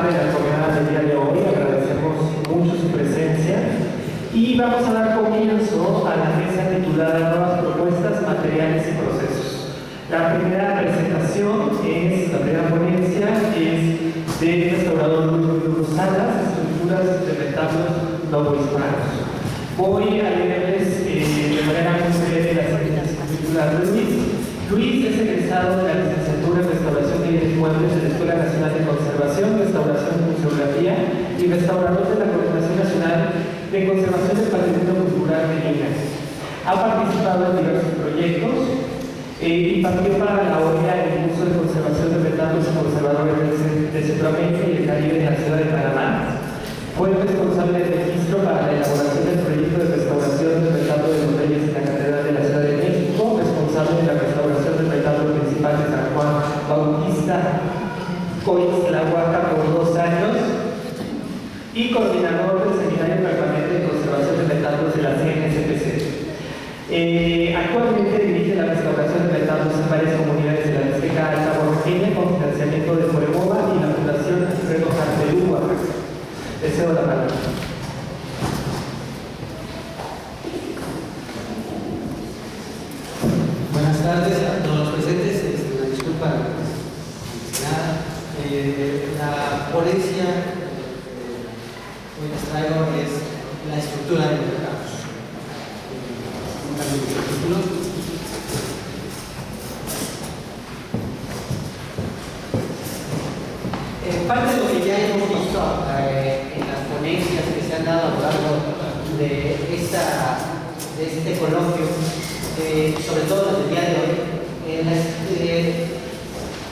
parte de la jornada del día de hoy. Agradecemos mucho su presencia y vamos a dar comienzo a la mesa titulada Nuevas propuestas, materiales y procesos. La primera presentación la primera ponencia es del restaurador Luis Salas, estructuras de retablos novohispanos. Voy a leerles de manera muy breve las escrituras de Luis. Luis es egresado de la licenciatura en Restauración de Bienes Muebles de la Escuela Nacional de Conservación, Restauración y Museografía y restaurador de la Coordinación Nacional de Conservación del Patrimonio Cultural de Minas. Ha participado en diversos proyectos y partió para la OEA en el curso de conservación de retablos y conservadores de Centroamérica y el Caribe en la ciudad de Panamá. Fue responsable del registro para la elaboración del proyecto de restauración del retablo de los Reyes en la Catedral de la Ciudad de México, responsable de la restauración del retablo principal de San Juan Bautista Coixtlahuaca por 2 años y coordinador del Seminario Permanente de Conservación de Retablos de la CNSPC. Actualmente dirige la restauración de retablos en varias comunidades de la Mixteca Alta Oaxaqueña con financiamiento de Foremova y la Fundación Alfredo Jartelúa. Deseo la palabra. Buenas tardes a todos los presentes. Una disculpa. La ponencia que hoy les traigo es la estructura de mercados. Parte de lo que ya hemos visto en las ponencias que se han dado a lo largo de este coloquio, sobre todo las del día de hoy,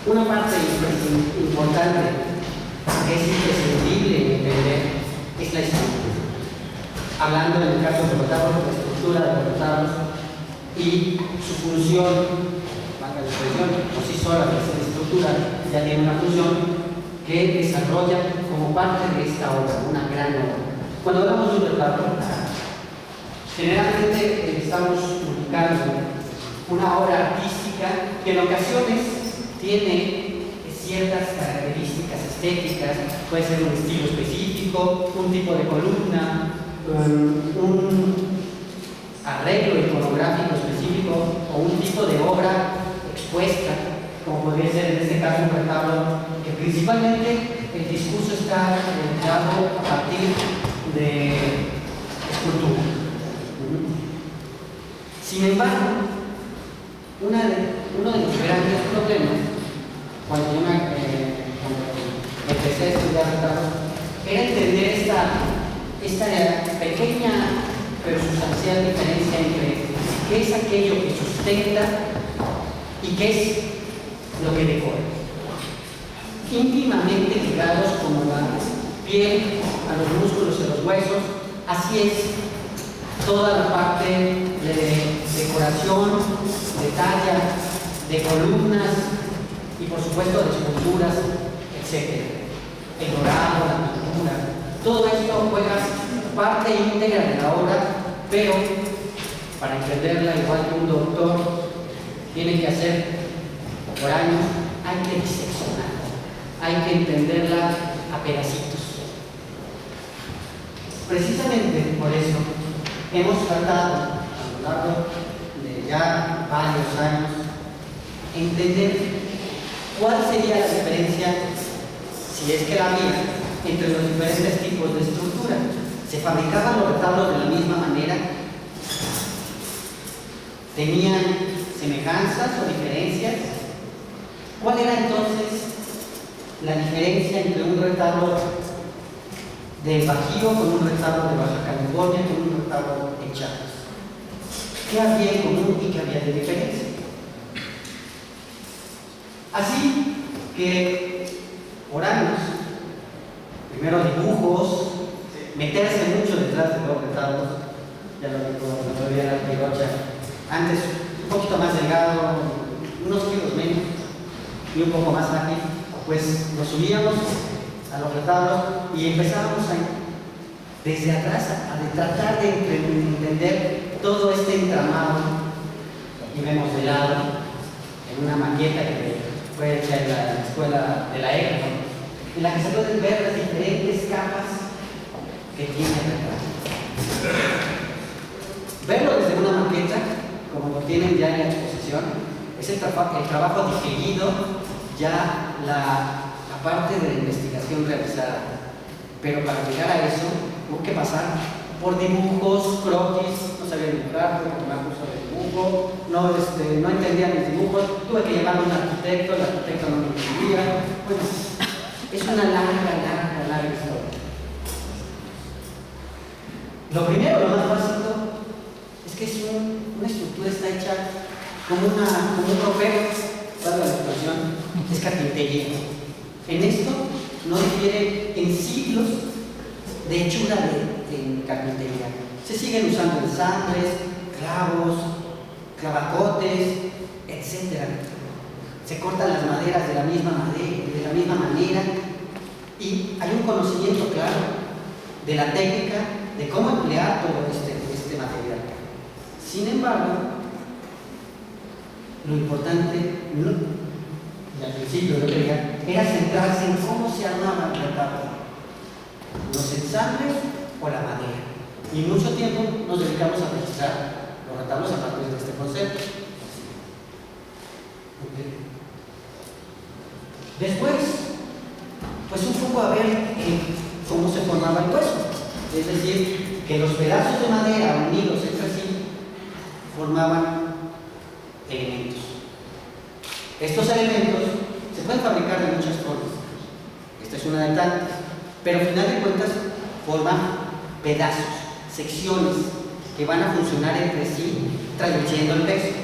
una parte importante que es imprescindible entender es la estructura. Hablando en el caso de los retablos, la estructura de los retablos y su función, valga la expresión, por sí sola, que es la estructura, ya tiene una función que desarrolla como parte de esta obra, una gran obra. Cuando hablamos de un retablo, generalmente estamos ubicando una obra artística que en ocasiones tiene ciertas características estéticas, puede ser un estilo específico, un tipo de columna, un arreglo iconográfico específico o un tipo de obra expuesta, como podría ser en este caso un retablo que principalmente el discurso está dado a partir de escultura. Sin embargo, uno de los grandes problemas cuando empecé a estudiar retablos era entender esta pequeña pero sustancial diferencia entre qué es aquello que sustenta y qué es lo que decora. Íntimamente ligados como la piel a los músculos y los huesos, así es toda la parte de decoración, de talla, de columnas y por supuesto de esculturas, etc. El dorado, la pintura, todo esto juega parte íntegra de la obra, pero para entenderla igual que un doctor tiene que hacer por años, hay que diseccionar, hay que entenderla a pedacitos. Precisamente por eso hemos tratado a lo largo de ya varios años entender cuál sería la diferencia, si es que la había, entre los diferentes tipos de estructura. ¿Se fabricaban los retablos de la misma manera? ¿Tenían semejanzas o diferencias? ¿Cuál era entonces la diferencia entre un retablo de Bajío con un retablo de Baja California con un retablo en Chiapas? ¿Qué había en común y qué había de diferencia? Así que por años, primero dibujos, meterse mucho detrás de los retablos, ya lo dijo la teoría de Rigocha, antes un poquito más delgado, unos kilos menos y un poco más ágil, pues nos subíamos a los retablos y empezábamos desde atrás a tratar de entender todo este entramado. Y vemos de lado en una maqueta que fue hecha en la escuela de la ECA, ¿no? en la que se pueden ver las diferentes capas que tiene el retrato. Verlo desde una maqueta, como lo tienen ya en la exposición, es el trabajo digerido, ya la parte de la investigación realizada. Pero para llegar a eso, hubo que pasar por dibujos, croquis, no sabía dibujar, tuve que tomar curso de dibujo, no entendía mis dibujos, tuve que llamar a un arquitecto, el arquitecto no me entendía. Bueno, es una larga historia. Lo primero, lo más básico, es que una estructura está hecha como un ropero, ¿sabes la expresión? Es carpintería. En esto no difiere en siglos de hechura de carpintería. Se siguen usando ensambres, clavos, clavacotes, etc. Se cortan las maderas de la misma manera y hay un conocimiento claro de la técnica de cómo emplear todo este material. Sin embargo, lo importante, y al principio yo creía, era centrarse en cómo se armaba el retablo, los ensambles o la madera. Y mucho tiempo nos dedicamos a registrar los retablos a partir de este concepto. Después, pues un poco a ver cómo se formaba el hueso. Es decir, que los pedazos de madera unidos entre sí formaban elementos. Estos elementos se pueden fabricar de muchas formas. Esta es una de tantas. Pero al final de cuentas forman pedazos, secciones que van a funcionar entre sí, trayendo el peso.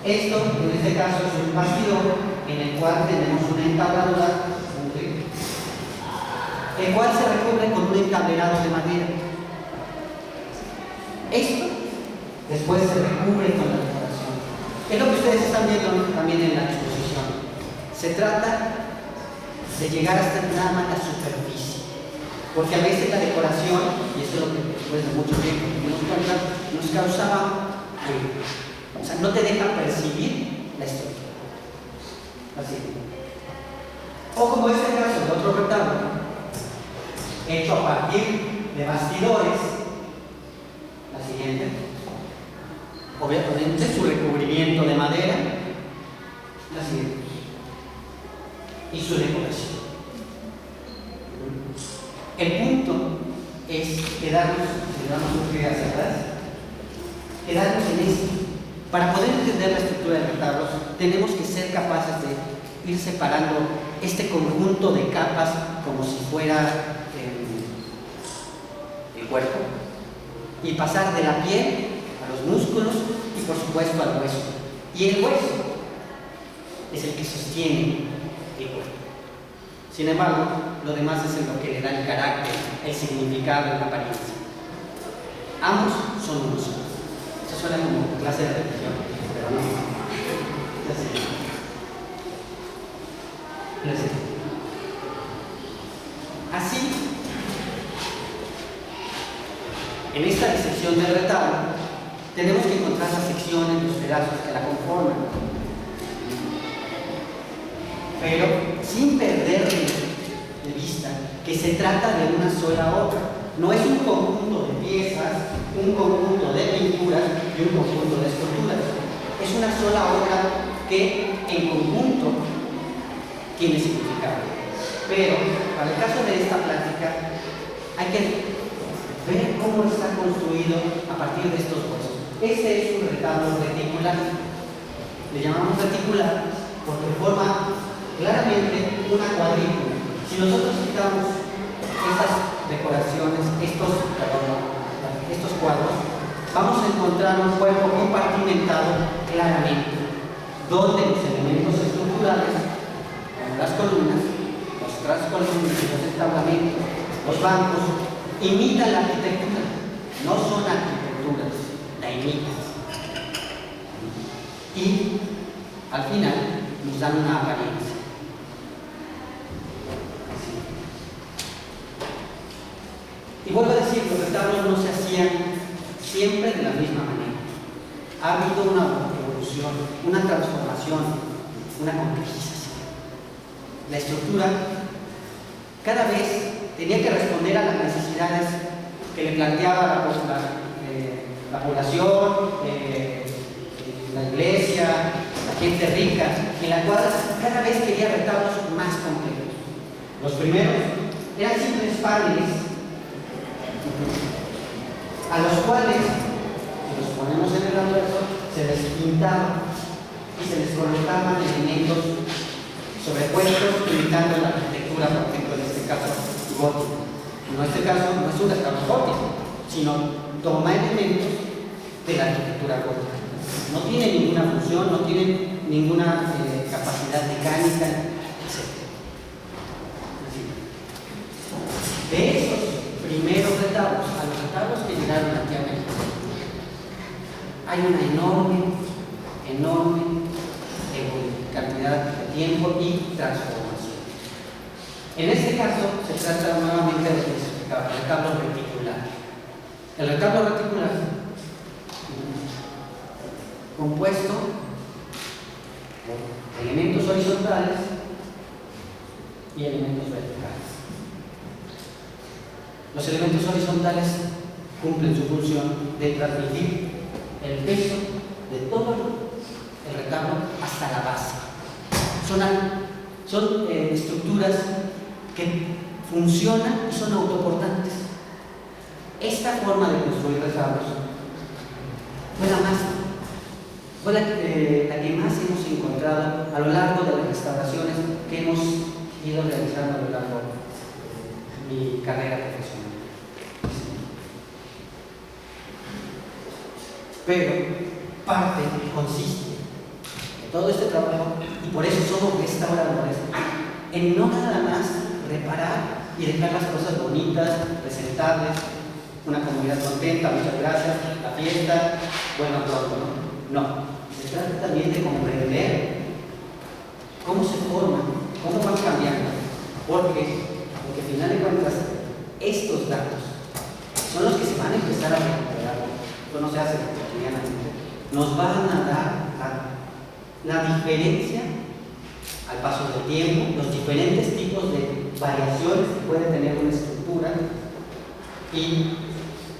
Esto, en este caso, es un bastidor en el cual tenemos una entabladura, el cual se recubre con un entablerado de madera. Esto después se recubre con la decoración. Es lo que ustedes están viendo también en la exposición. Se trata de llegar hasta nada más la superficie, porque a veces la decoración, y eso es lo que después de mucho tiempo nos causaba ruido. O sea, no te deja percibir la estructura. Así. O como este caso de otro retablo, hecho a partir de bastidores, la siguiente, obviamente su recubrimiento de madera, la siguiente, y su decoración. El punto es quedarnos, si damos un pie hacia atrás, quedarnos en esto. Para poder entender la estructura de retablos, tenemos que ser capaces de ir separando este conjunto de capas como si fuera el cuerpo, y pasar de la piel a los músculos y por supuesto al hueso. Y el hueso es el que sostiene el cuerpo. Sin embargo, lo demás es lo que le da el carácter, el significado, la apariencia. Ambos son uno solo. Eso suena como clase de religión, pero no. Así, en esta disección del retablo, tenemos que encontrar las secciones, los pedazos que la conforman, pero sin perder de vista que se trata de una sola obra. No es un conjunto de piezas, un conjunto de pinturas y un conjunto de esculturas. Es una sola obra que en conjunto tiene significado. Pero para el caso de esta plática hay que ver cómo está construido a partir de estos huesos. Este es un retablo reticular. Le llamamos reticular porque forma claramente una cuadrícula. Si nosotros quitamos estas decoraciones, estos cuadros, vamos a encontrar un cuerpo compartimentado claramente, donde los elementos estructurales, como las columnas, los trascolumnas y los entablamentos, los bancos, imitan la arquitectura. No son arquitecturas, la imitan. Y al final nos dan una apariencia. Y vuelvo a decir, los retablos no se hacían siempre de la misma manera. Ha habido una evolución, una transformación, una complejización. La estructura cada vez tenía que responder a las necesidades que le planteaba la población, la iglesia, la gente rica, en la cual cada vez quería retablos más complejos. Los primeros eran simples paneles a los cuales, si los ponemos en el almuerzo, se les pintaba y se les colocaban elementos sobrepuestos imitando la arquitectura, por ejemplo, en este caso, gótica. En este caso no es un retablo gótico, sino toma elementos de la arquitectura gótica. No tiene ninguna función, no tiene ninguna capacidad mecánica, etc. De esos primeros retablos a los retablos que llegaron aquí a México, hay una enorme cantidad de tiempo y transformación. En este caso se trata nuevamente de el retablo reticular. El retablo reticular, compuesto por elementos horizontales y elementos verticales. Los elementos horizontales cumplen su función de transmitir el peso de todo el retablo hasta la base. Son estructuras que funcionan y son autoportantes. Esta forma de construir retablos fue la que más hemos encontrado a lo largo de las restauraciones que hemos ido realizando a lo largo de mi carrera profesional. Pero parte consiste en todo este trabajo, y por eso somos restauradores, en no nada más reparar y dejar las cosas bonitas, presentables, una comunidad contenta, muchas gracias, la fiesta, bueno, pronto, ¿no? No, se trata también de comprender cómo se forman, cómo van cambiando, porque al final de cuentas, estos datos son los que se van a empezar a recuperar. Esto no se hace cotidianamente. Nos van a dar la diferencia al paso del tiempo, los diferentes tipos de variaciones que puede tener una estructura, y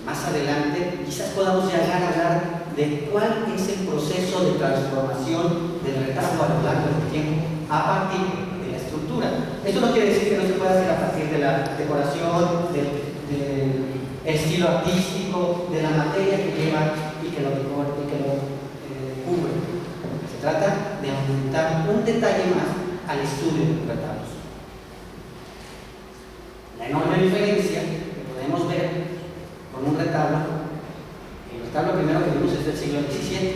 más adelante quizás podamos llegar a hablar de cuál es el proceso de transformación del retablo a lo largo del tiempo a partir de la estructura. Esto no quiere decir que no se pueda hacer a partir de la decoración, del estilo artístico, de la materia que lleva y que lo decora y que lo cubre. Se trata de aumentar un detalle más al estudio de los retablos. La enorme diferencia que podemos ver con un retablo, el retablo primero que vimos es del siglo XVII.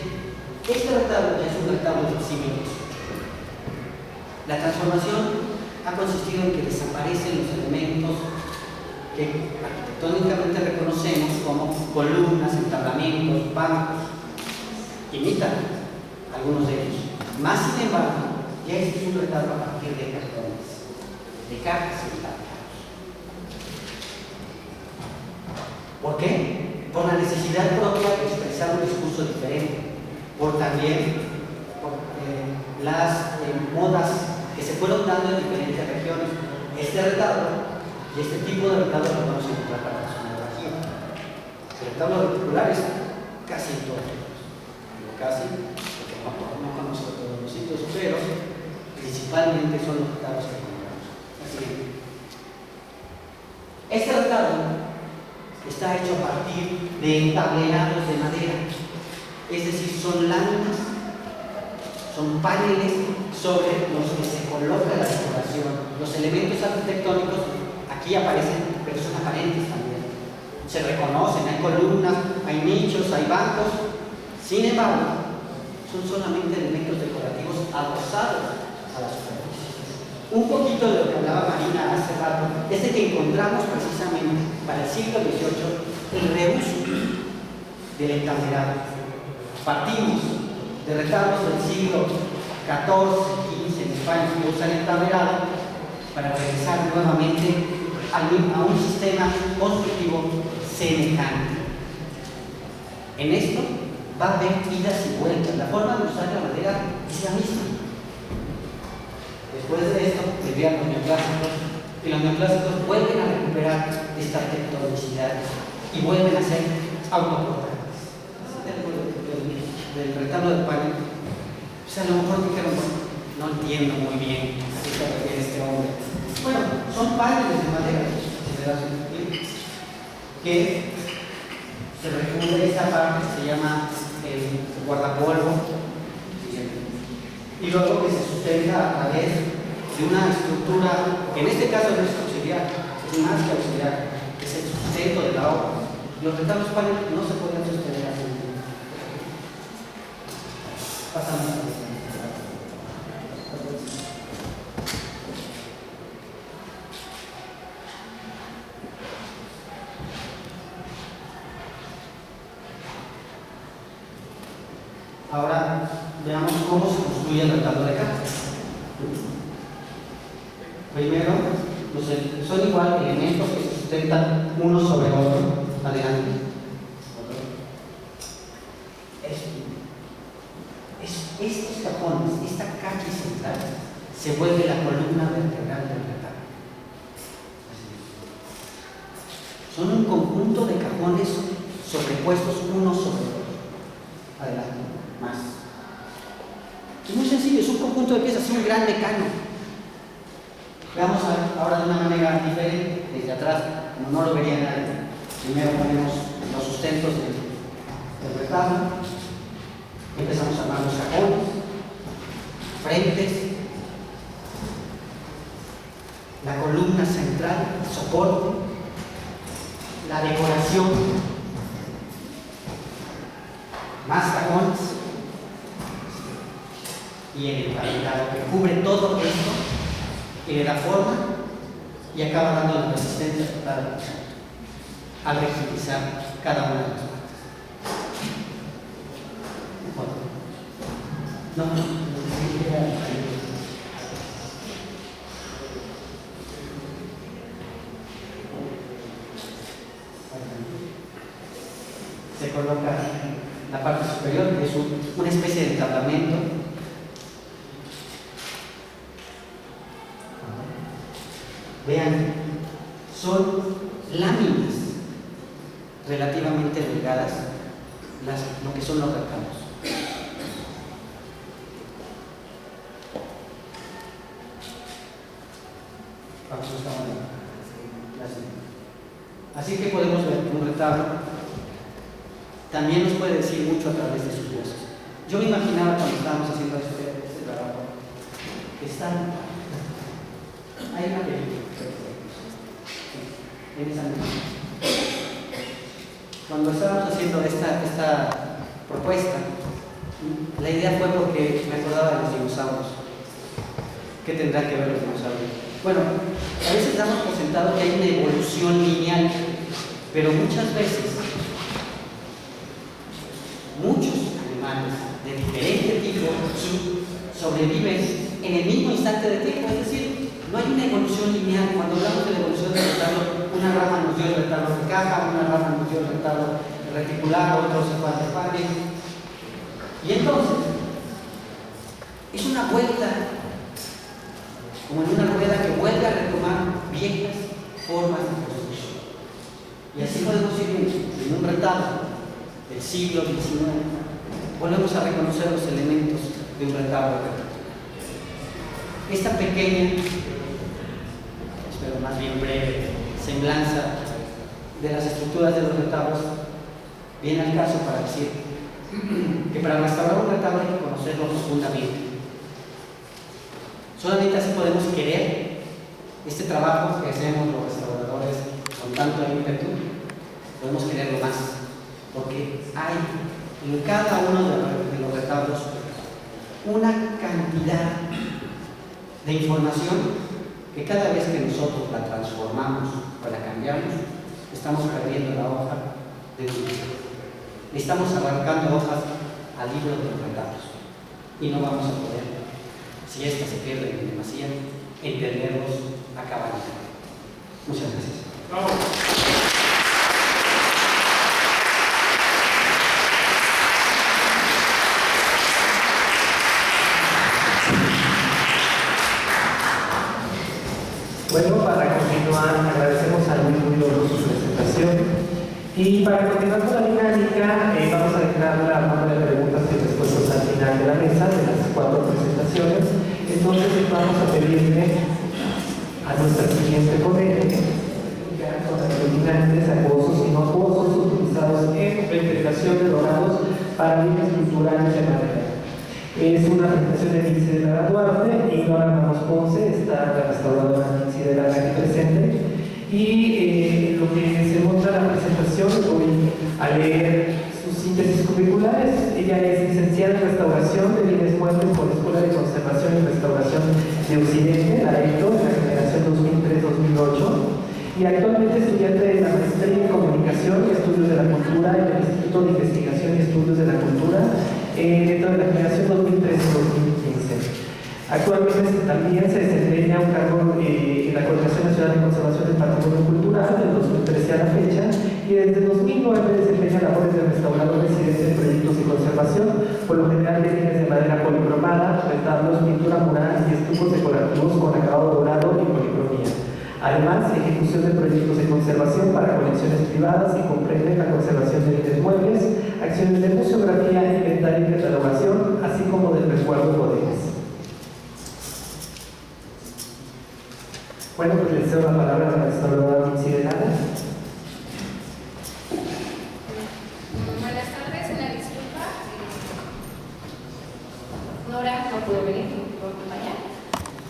Este retablo ya es un retablo del siglo XVIII. La transformación ha consistido en que desaparecen los elementos que arquitectónicamente reconocemos como columnas, entablamentos, bancos, imitan algunos de ellos. Más sin embargo, ya es un retablo a partir de cartones, de cajas y tablados. ¿Por qué? Por la necesidad propia de expresar un discurso diferente, por también las modas que se fueron dando en diferentes regiones. Este retablo y este tipo de retablo lo vamos a encontrar para la zona de la región. El retablo reticular es casi en todos lados. Digo casi, porque no conozco todos los sitios, pero principalmente son los retablos que encontramos. Así que este retablo está hecho a partir de entablerados de madera, es decir, son láminas, son paneles sobre los que se coloca la decoración. Los elementos arquitectónicos aquí aparecen, pero son aparentes también. Se reconocen, hay columnas, hay nichos, hay bancos. Sin embargo, son solamente elementos decorativos adosados a la superficie. Un poquito de lo que hablaba Marina hace rato es de que encontramos precisamente para el siglo XVIII el reuso del entablerado. Partimos de retablos del siglo XIV, XV en España que usan entablerado para regresar nuevamente a un sistema constructivo semejante. En esto va a haber idas y vueltas. La forma de usar la madera es la misma. Después de esto, tendríamos neoclásicos, que los neoclásicos vuelven a recuperar esta tectonicidad y vuelven a ser autoportantes. Del retablo de Pan, pues a lo mejor dijeron, bueno, no entiendo muy bien a qué se refiere este hombre. Bueno, son paneles de madera, que se recubre esta parte que se llama el guardapolvo, y luego que se sustenta a través de una estructura que en este caso no es auxiliar, es más que auxiliar, es el sustento de la obra. Los retablos paneles no se pueden sostener así. Pasamos a la Ahora veamos cómo se construye el retablo de caja. Primero, pues son igual elementos que se sustentan uno sobre otro. Adelante. Estos cajones, esta calle central, se vuelve la columna vertebral del retablo. Son un conjunto de cajones sobrepuestos unos sobre otros. Adelante. Más. Es muy sencillo, es un conjunto de piezas, es un gran mecano. Veamos ahora de una manera diferente, desde atrás, como no lo vería nadie. Primero ponemos los sustentos del retablo, empezamos a armar los cajones, frentes, la columna central, el soporte, la decoración, más cajones y el emparedado que cubre todo esto y le da forma y acaba dando la resistencia total al rigidizar cada una de las partes. Se coloca la parte superior, que es una especie de entablamento. Vean, son láminas relativamente delgadas, lo que son los retablos. Así que podemos ver que un retablo también nos puede decir mucho a través de sus huesos. Yo me imaginaba cuando estábamos haciendo este trabajo que están. Hay una película en esa misma. Cuando estábamos haciendo esta propuesta, la idea fue porque me acordaba de los dinosaurios. ¿Qué tendrán que ver los dinosaurios? Bueno, a veces damos por sentado que hay una evolución lineal, pero muchas veces muchos animales de diferente tipo sobreviven en el mismo instante de tiempo, es decir, no hay una evolución lineal. Cuando hablamos de la evolución del retablo, una rama nos dio el retablo de caja, una rama nos dio el retablo reticular, otro se fue al de panel. Y entonces, es una vuelta, como en una rueda que vuelve a retomar viejas formas de construcción. Y así podemos ir en un retablo del siglo XIX, volvemos a reconocer los elementos de un retablo. Esta pequeña, espero más bien breve, semblanza de las estructuras de los retablos viene al caso para decir que para restaurar un retablo hay que conocerlo profundamente. Solamente así podemos querer este trabajo que hacemos los restauradores con tanto ímpetu, podemos quererlo más, porque hay en cada uno de los retablos una cantidad de información que cada vez que nosotros la transformamos o la cambiamos, estamos perdiendo la hoja de un libro. Le estamos arrancando hojas al libro de los retablos y no vamos a poder, si éstas se pierden en demasía, entenderlos a cabalidad. Muchas gracias. ¡Bravo! Bueno, para Y para continuar con la dinámica, vamos a dejar la ronda de preguntas y respuestas al final de la mesa, de las 4 presentaciones. Entonces vamos a pedirle a nuestra siguiente ponente, ya con aglutinantes acuosos y no acuosos utilizados en reintegración de dorados para bienes culturales de madera. Es una presentación de Nixie de Lara Duarte y Nora Ramos Ponce, está la restauradora Nixie de Lara aquí presente. Y lo que se muestra en la presentación, voy a leer sus síntesis curriculares. Ella es licenciada en Restauración de Bienes Muebles por la Escuela de Conservación y Restauración de Occidente, la ECO, de la generación 2003-2008, y actualmente estudiante de la Maestría en Comunicación y Estudios de la Cultura en el Instituto de Investigación y Estudios de la Cultura, dentro de la generación 2013-2015. Actualmente también se desempeña un cargo en la Coordinación Nacional de Conservación del Patrimonio Cultural del 2013 a la fecha, y desde 2009 desempeña labores de restaurador residente en proyectos de conservación, por lo general de bienes de madera policromada, retablos, pintura mural y estucos decorativos con acabado dorado y policromía. Además, ejecución de proyectos de conservación para colecciones privadas que comprenden la conservación de bienes muebles, acciones de museografía, inventario y catalogación, así como del resguardo de bodegas. Bueno, pues le cedo la palabra a la restauradora Nixie de Lara. Buenas tardes, una disculpa. Nora no pudo venir, no pudo acompañar.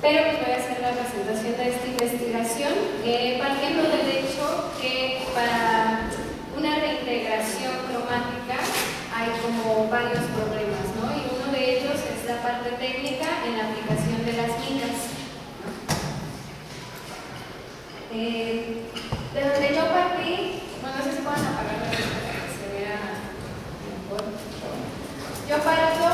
Pero les voy a hacer la presentación de esta investigación, partiendo del hecho que para una reintegración cromática hay como varios problemas, ¿no? Y uno de ellos es la parte técnica en la aplicación de las micas. De donde yo partí, bueno, no sé si pueden apagar la luz para que se vea mejor. Yo parto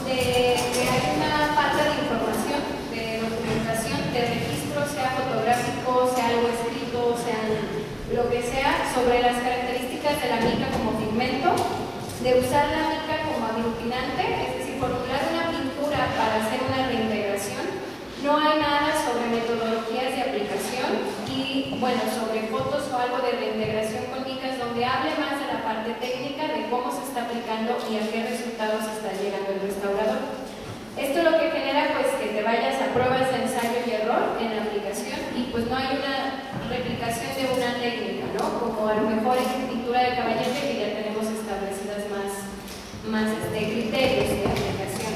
de que hay una falta de información, de documentación, de registro, sea fotográfico, sea algo escrito, sea lo que sea, sobre las características de la mica como pigmento, de usar la mica como aglutinante, es decir, formular una pintura para hacer una reintegración. No hay nada sobre metodologías de aplicación y, bueno, sobre fotos o algo de reintegración con micas donde hable más de la parte técnica de cómo se está aplicando y a qué resultados está llegando el restaurador. Esto lo que genera, pues, que te vayas a pruebas de ensayo y error en la aplicación y, pues, no hay una replicación de una técnica, ¿no? Como a lo mejor en pintura de caballete, que ya tenemos establecidas más criterios de aplicación.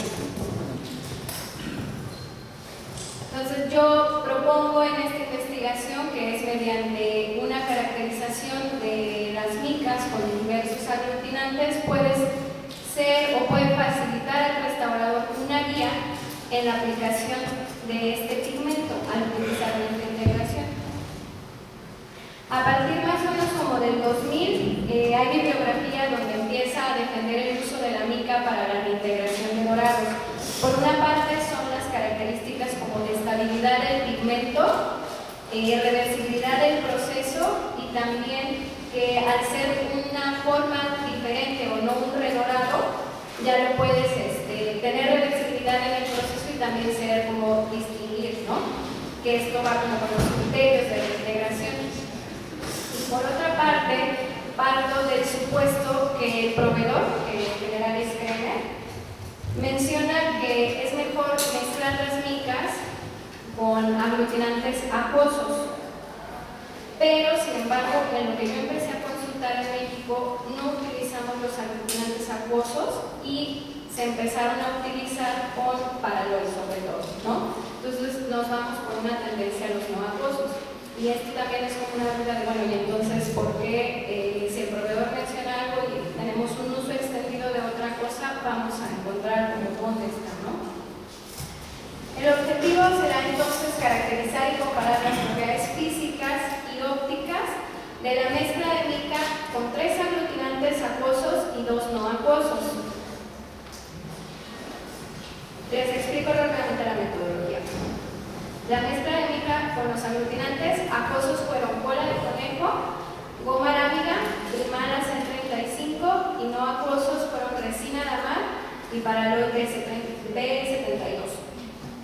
Entonces yo propongo en esta investigación, que es mediante una caracterización de las micas con diversos aglutinantes, puede ser o puede facilitar al restaurador una guía en la aplicación de este pigmento al utilizar la integración. A partir más o menos como del 2000 hay bibliografía donde empieza a defender el uso de la mica para la reintegración de dorados. Por una parte son las características como de estabilidad del pigmento, reversibilidad del proceso y también que al ser una forma diferente o no un redorado, ya lo puedes tener reversibilidad en el proceso y también ser como distinguir, ¿no? Que esto va como con los criterios de reintegración. Y por otra parte, parto del supuesto que el proveedor, que en general es Kremer, menciona que es mejor mezclar las micas con aglutinantes acuosos, pero sin embargo en lo que yo empecé a consultar en México no utilizamos los aglutinantes acuosos y se empezaron a utilizar con paraloid sobre todo, ¿no? Entonces nos vamos por una tendencia a los no acuosos y esto también es como una duda de, bueno, y entonces ¿por qué si el proveedor menciona algo y tenemos un uso extendido de otra cosa, vamos a encontrar como dónde está, ¿no? El objetivo será entonces caracterizar y comparar las propiedades físicas y ópticas de la mezcla de mica con 3 aglutinantes acuosos y 2 no acuosos. Les explico rápidamente la metodología. La mezcla de mica con los aglutinantes acuosos fueron cola de conejo, goma arábiga, Rimala C35 y no acuosos fueron resina de mar y paraloid B72.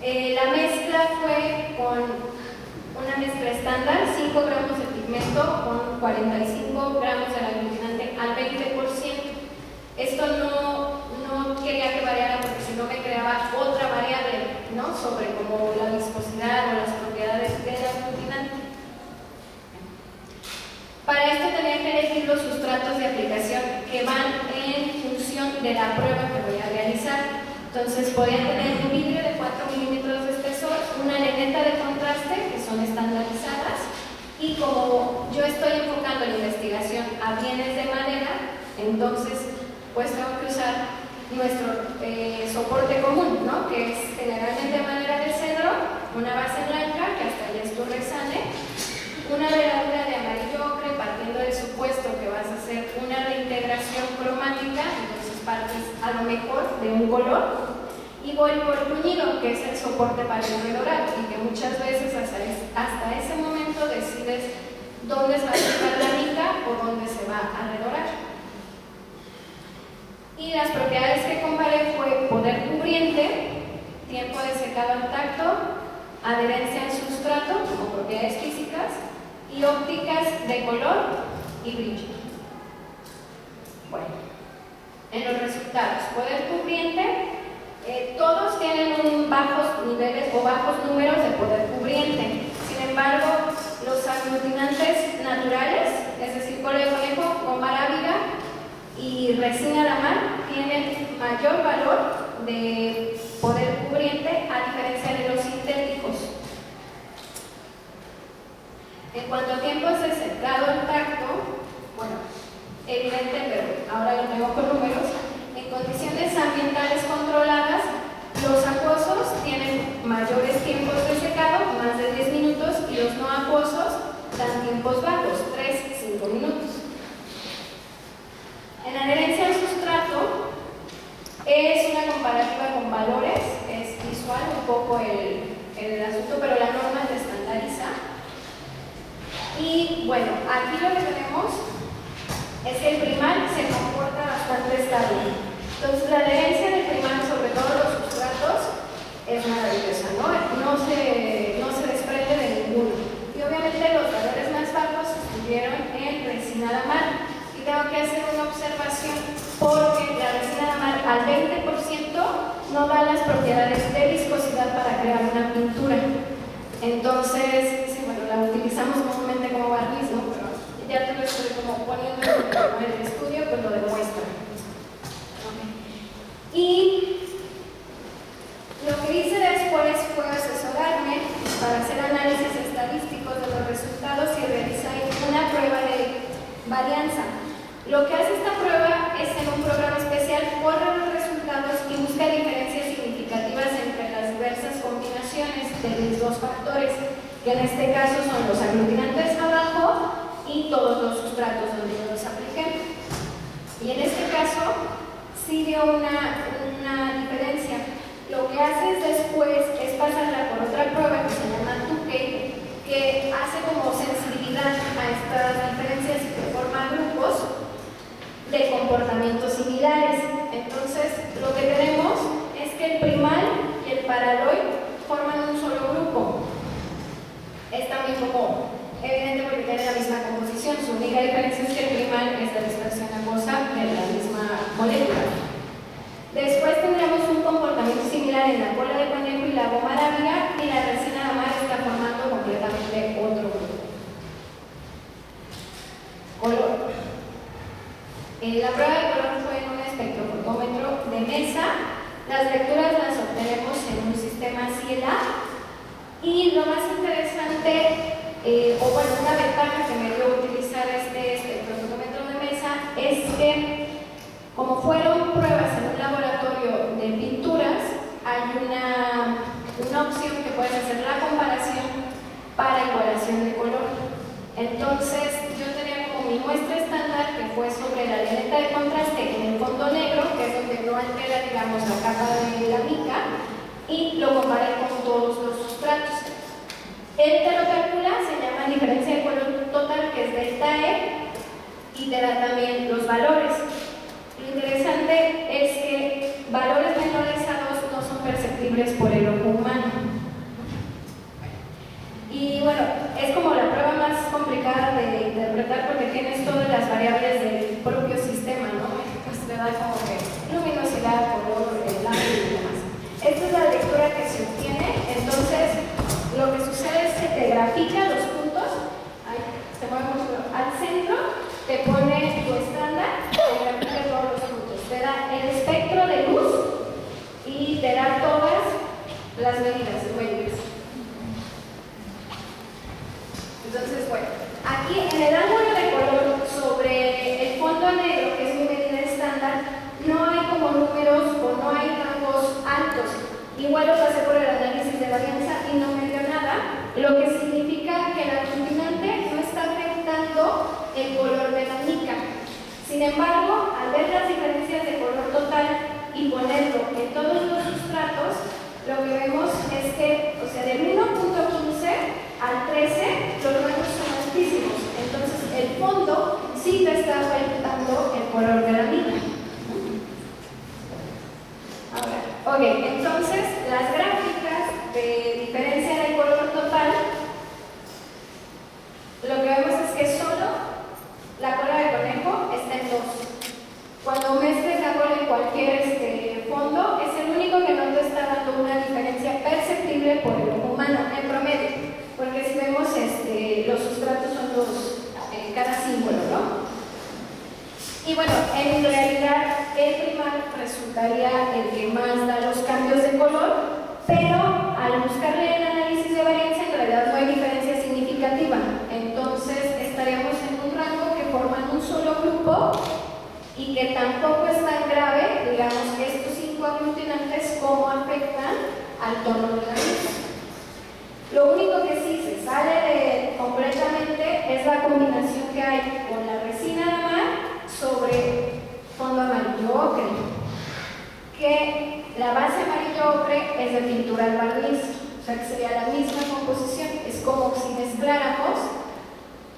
La mezcla fue con una mezcla estándar, 5 gramos de pigmento con 45 gramos de aglutinante al 20%. Esto no quería que variara porque si no me creaba otra variable, ¿no? Sobre como la viscosidad o las propiedades del aglutinante. Para esto tenía que elegir los sustratos de aplicación que van en función de la prueba que voy a realizar. Entonces podía tener un vidrio de 4 milímetros de espesor, una leneta de contraste que son estandarizadas, y como yo estoy enfocando la investigación a bienes de madera, entonces pues tengo que usar nuestro soporte común, ¿no? Que es generalmente madera de cedro, una base blanca, que hasta ya es Torresane, una veladura de amarillo ocre, partiendo del supuesto que vas a hacer una reintegración cromática, entonces partes a lo mejor de un color, y voy por bruñido, que es el soporte para el redorado, y que muchas veces hasta ese momento decides dónde se va a secar la mica o dónde se va a redorar. Y las propiedades que comparé fue poder cubriente, tiempo de secado al tacto, adherencia al sustrato como propiedades físicas y ópticas de color y brillo. Bueno, en los resultados, poder cubriente, todos tienen bajos niveles o bajos números de poder cubriente. Sin embargo, los aglutinantes naturales, es decir, cola de conejo, goma arábiga y resina la mar, tienen mayor valor de poder cubriente a diferencia de los sintéticos. En cuanto a tiempos de secado al tacto, bueno, evidente, pero ahora lo tengo con números. En condiciones ambientales controladas, los acuosos tienen mayores tiempos de secado, más de 10 minutos, y los no acuosos dan tiempos bajos, 3-5 minutos. En adherencia al sustrato, es una comparativa con valores, es visual un poco el asunto, pero la norma se estandariza. Y bueno, aquí lo que tenemos es que el primal se comporta bastante estable. Entonces la adherencia del primal sobre todos los sustratos es maravillosa, ¿no? No se desprende de ninguno. Y obviamente los valores más bajos estuvieron en resina la mar. Y tengo que hacer una observación porque la resina la mar al 20% no da las propiedades de viscosidad para crear una pintura. Entonces, sí, bueno, la utilizamos comúnmente como barniz, ¿no? Pero ya te lo estoy como poniendo en el estudio, pues lo demuestra. Y lo que hice después fue asesorarme para hacer análisis estadísticos de los resultados y realizar una prueba de varianza. Lo que hace esta prueba es en un programa especial, corre los resultados y busca diferencias significativas entre las diversas combinaciones de los dos factores, que en este caso son los aglutinantes abajo y todos los sustratos donde yo los apliqué. Y en este caso sí dio una diferencia. Lo que haces después es pasarla por otra prueba que se llama Tukey, que hace como sensibilidad a estas diferencias y que forma grupos de comportamientos similares. Entonces, lo que tenemos es que el primal y el paraloid forman un solo grupo. Es también como evidente porque tienen la misma composición. Su única diferencia es que el primal es la dispersión acuosa de la misma molécula. Después tendremos un comportamiento similar en la cola de conejo y la goma arábiga, y la resina de mar está formando completamente otro grupo. Color. La prueba de color fue en un espectrofotómetro de mesa. Las lecturas las obtenemos en un sistema CIELA. Y lo más interesante, o bueno, una ventaja que me dio utilizar este espectrofotómetro de mesa es que, como fueron pruebas en un laboratorio de pinturas, hay una opción que puedes hacer la comparación para igualación de color. Entonces, yo tenía como mi muestra estándar, que fue sobre la luneta de contraste en el fondo negro, que es donde no altera, digamos, la capa de la mica, y lo comparé con todos los sustratos. Él te lo calcula, se llama diferencia de color total, que es delta E, y te da también los valores. Lo interesante es que valores menores a 2 no son perceptibles por el ojo humano. Y bueno, es como la prueba más complicada de interpretar porque tienes todas las variables del propio grafica los puntos, ahí se mueve mucho, al centro te pone tu estándar, te grafica todos los puntos, te da el espectro de luz y te da todas las medidas de huellas. Entonces, bueno, aquí en el ángulo de color sobre el fondo negro, que es mi medida estándar, no hay como números o no hay rangos altos. Igual lo pasé por el análisis de varianza y no me dio nada, lo que significa que el aglutinante no está afectando el color de la mica. Sin embargo, al ver las diferencias de color total y ponerlo en todos los sustratos, lo que vemos es que, o sea, del 1.15 al 13, los rangos son altísimos. Entonces, el fondo sí te está afectando el color de la mica. Ahora, ok, entonces, las gráficas de diferencia de color total, lo que vemos es que solo la cola de conejo está en 2. Cuando mezcles la cola en cualquier fondo, es el único que no te está dando una diferencia perceptible por el ojo humano, en promedio. Porque si vemos, los sustratos son cada símbolo, ¿no? Y bueno, en realidad el primar resultaría el que más da los cambios de color, pero al buscarle el análisis de varianza, en realidad no hay diferencia significativa. Entonces estaríamos en un rango que forman un solo grupo y que tampoco es tan grave, digamos, que estos 5 aglutinantes cómo afectan al tono de la mica. Lo único que sí se sale completamente es la combinación que hay con la resina de mar sobre fondo amarillo ocre, que la base amarillo ocre es de pintura al barniz, o sea que sería la misma composición, es como si mezcláramos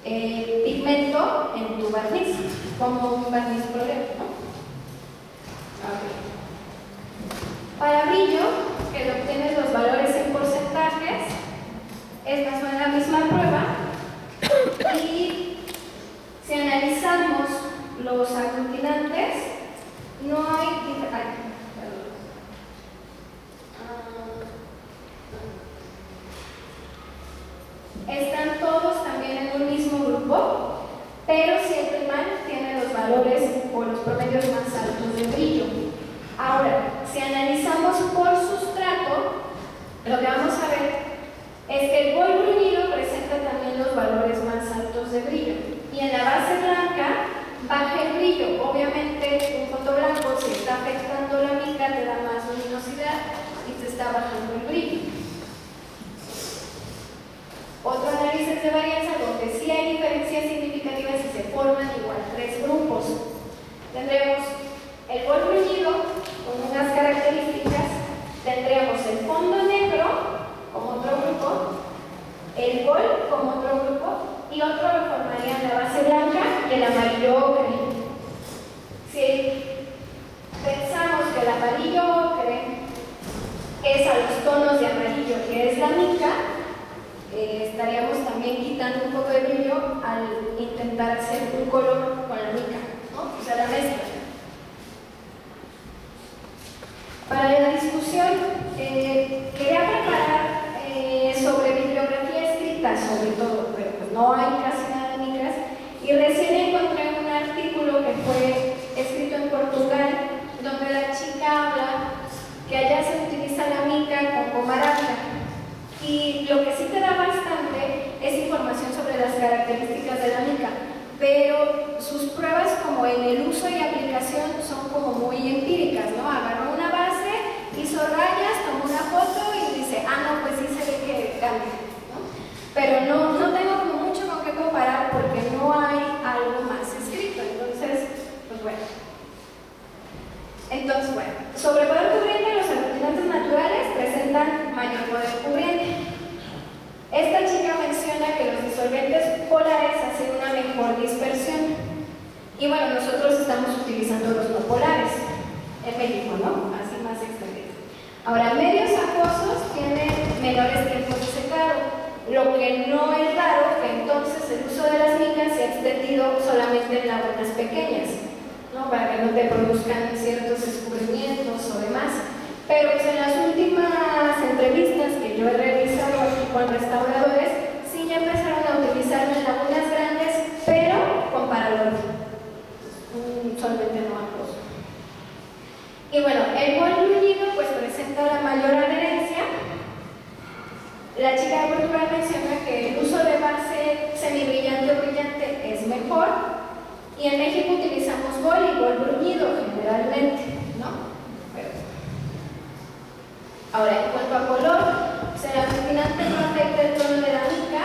pigmento en tu barniz, como un barniz Prolet, ¿no? Okay. Para brillo, que lo obtienes los valores en porcentajes, es más o menos la misma prueba, y si analizamos los aglutinantes, no hay están todos también en un mismo grupo, pero si el primar tiene los valores o los promedios más altos de brillo. Ahora, si analizamos por sustrato, lo que vamos a ver es que el bol bruñido presenta también los valores más altos de brillo, y en la base blanca baja el brillo. Obviamente un fondo blanco, si está afectando la mica, te da más luminosidad y te está bajando el brillo. Otro análisis de varianza donde sí hay diferencias significativas y se forman igual 3 grupos. Tendremos el bol bruñido con unas características, tendríamos el fondo negro como otro grupo, el bol como otro grupo, y otro lo formarían la base blanca y el amarillo ocre. Si pensamos que el amarillo ocre es a los tonos de amarillo que es la mica, estaríamos también quitando un poco de brillo al intentar hacer un color con la mica, ¿no? O sea, la mezcla. Para la discusión, quería preparar sobre bibliografía escrita, sobre todo, pero pues no hay casi nada de micas, y recién encontré un artículo que fue escrito en Portugal, donde la chica habla que allá se utiliza la mica como maraca. Y lo que sí te da bastante es información sobre las características de la mica, pero sus pruebas como en el uso y aplicación son como muy empíricas, ¿no? Agarró una base, hizo rayas, tomó una foto y dice, no, pues sí se ve que cambia, ¿no? Pero no tengo como mucho con qué comparar porque no hay algo más escrito, entonces, pues bueno. Entonces, bueno, sobre poder cubriente, los aglutinantes naturales presentan mayor poder cubriente. Esta chica menciona que los disolventes polares hacen una mejor dispersión. Y bueno, nosotros estamos utilizando los no polares en México, ¿no? Así más extendido. Ahora, medios acuosos tienen menores tiempos de secado, lo que no es raro que entonces el uso de las micas se ha extendido solamente en lagunas pequeñas, ¿no? Para que no te produzcan ciertos descubrimientos o demás. Pero pues en las últimas entrevistas que yo he realizado aquí con restauradores, sí Portugal menciona que el uso de base semibrillante o brillante es mejor, y en México utilizamos bol y bol bruñido generalmente, ¿no? Ahora, en cuanto a color, el aglutinante no afecta el tono de la mica,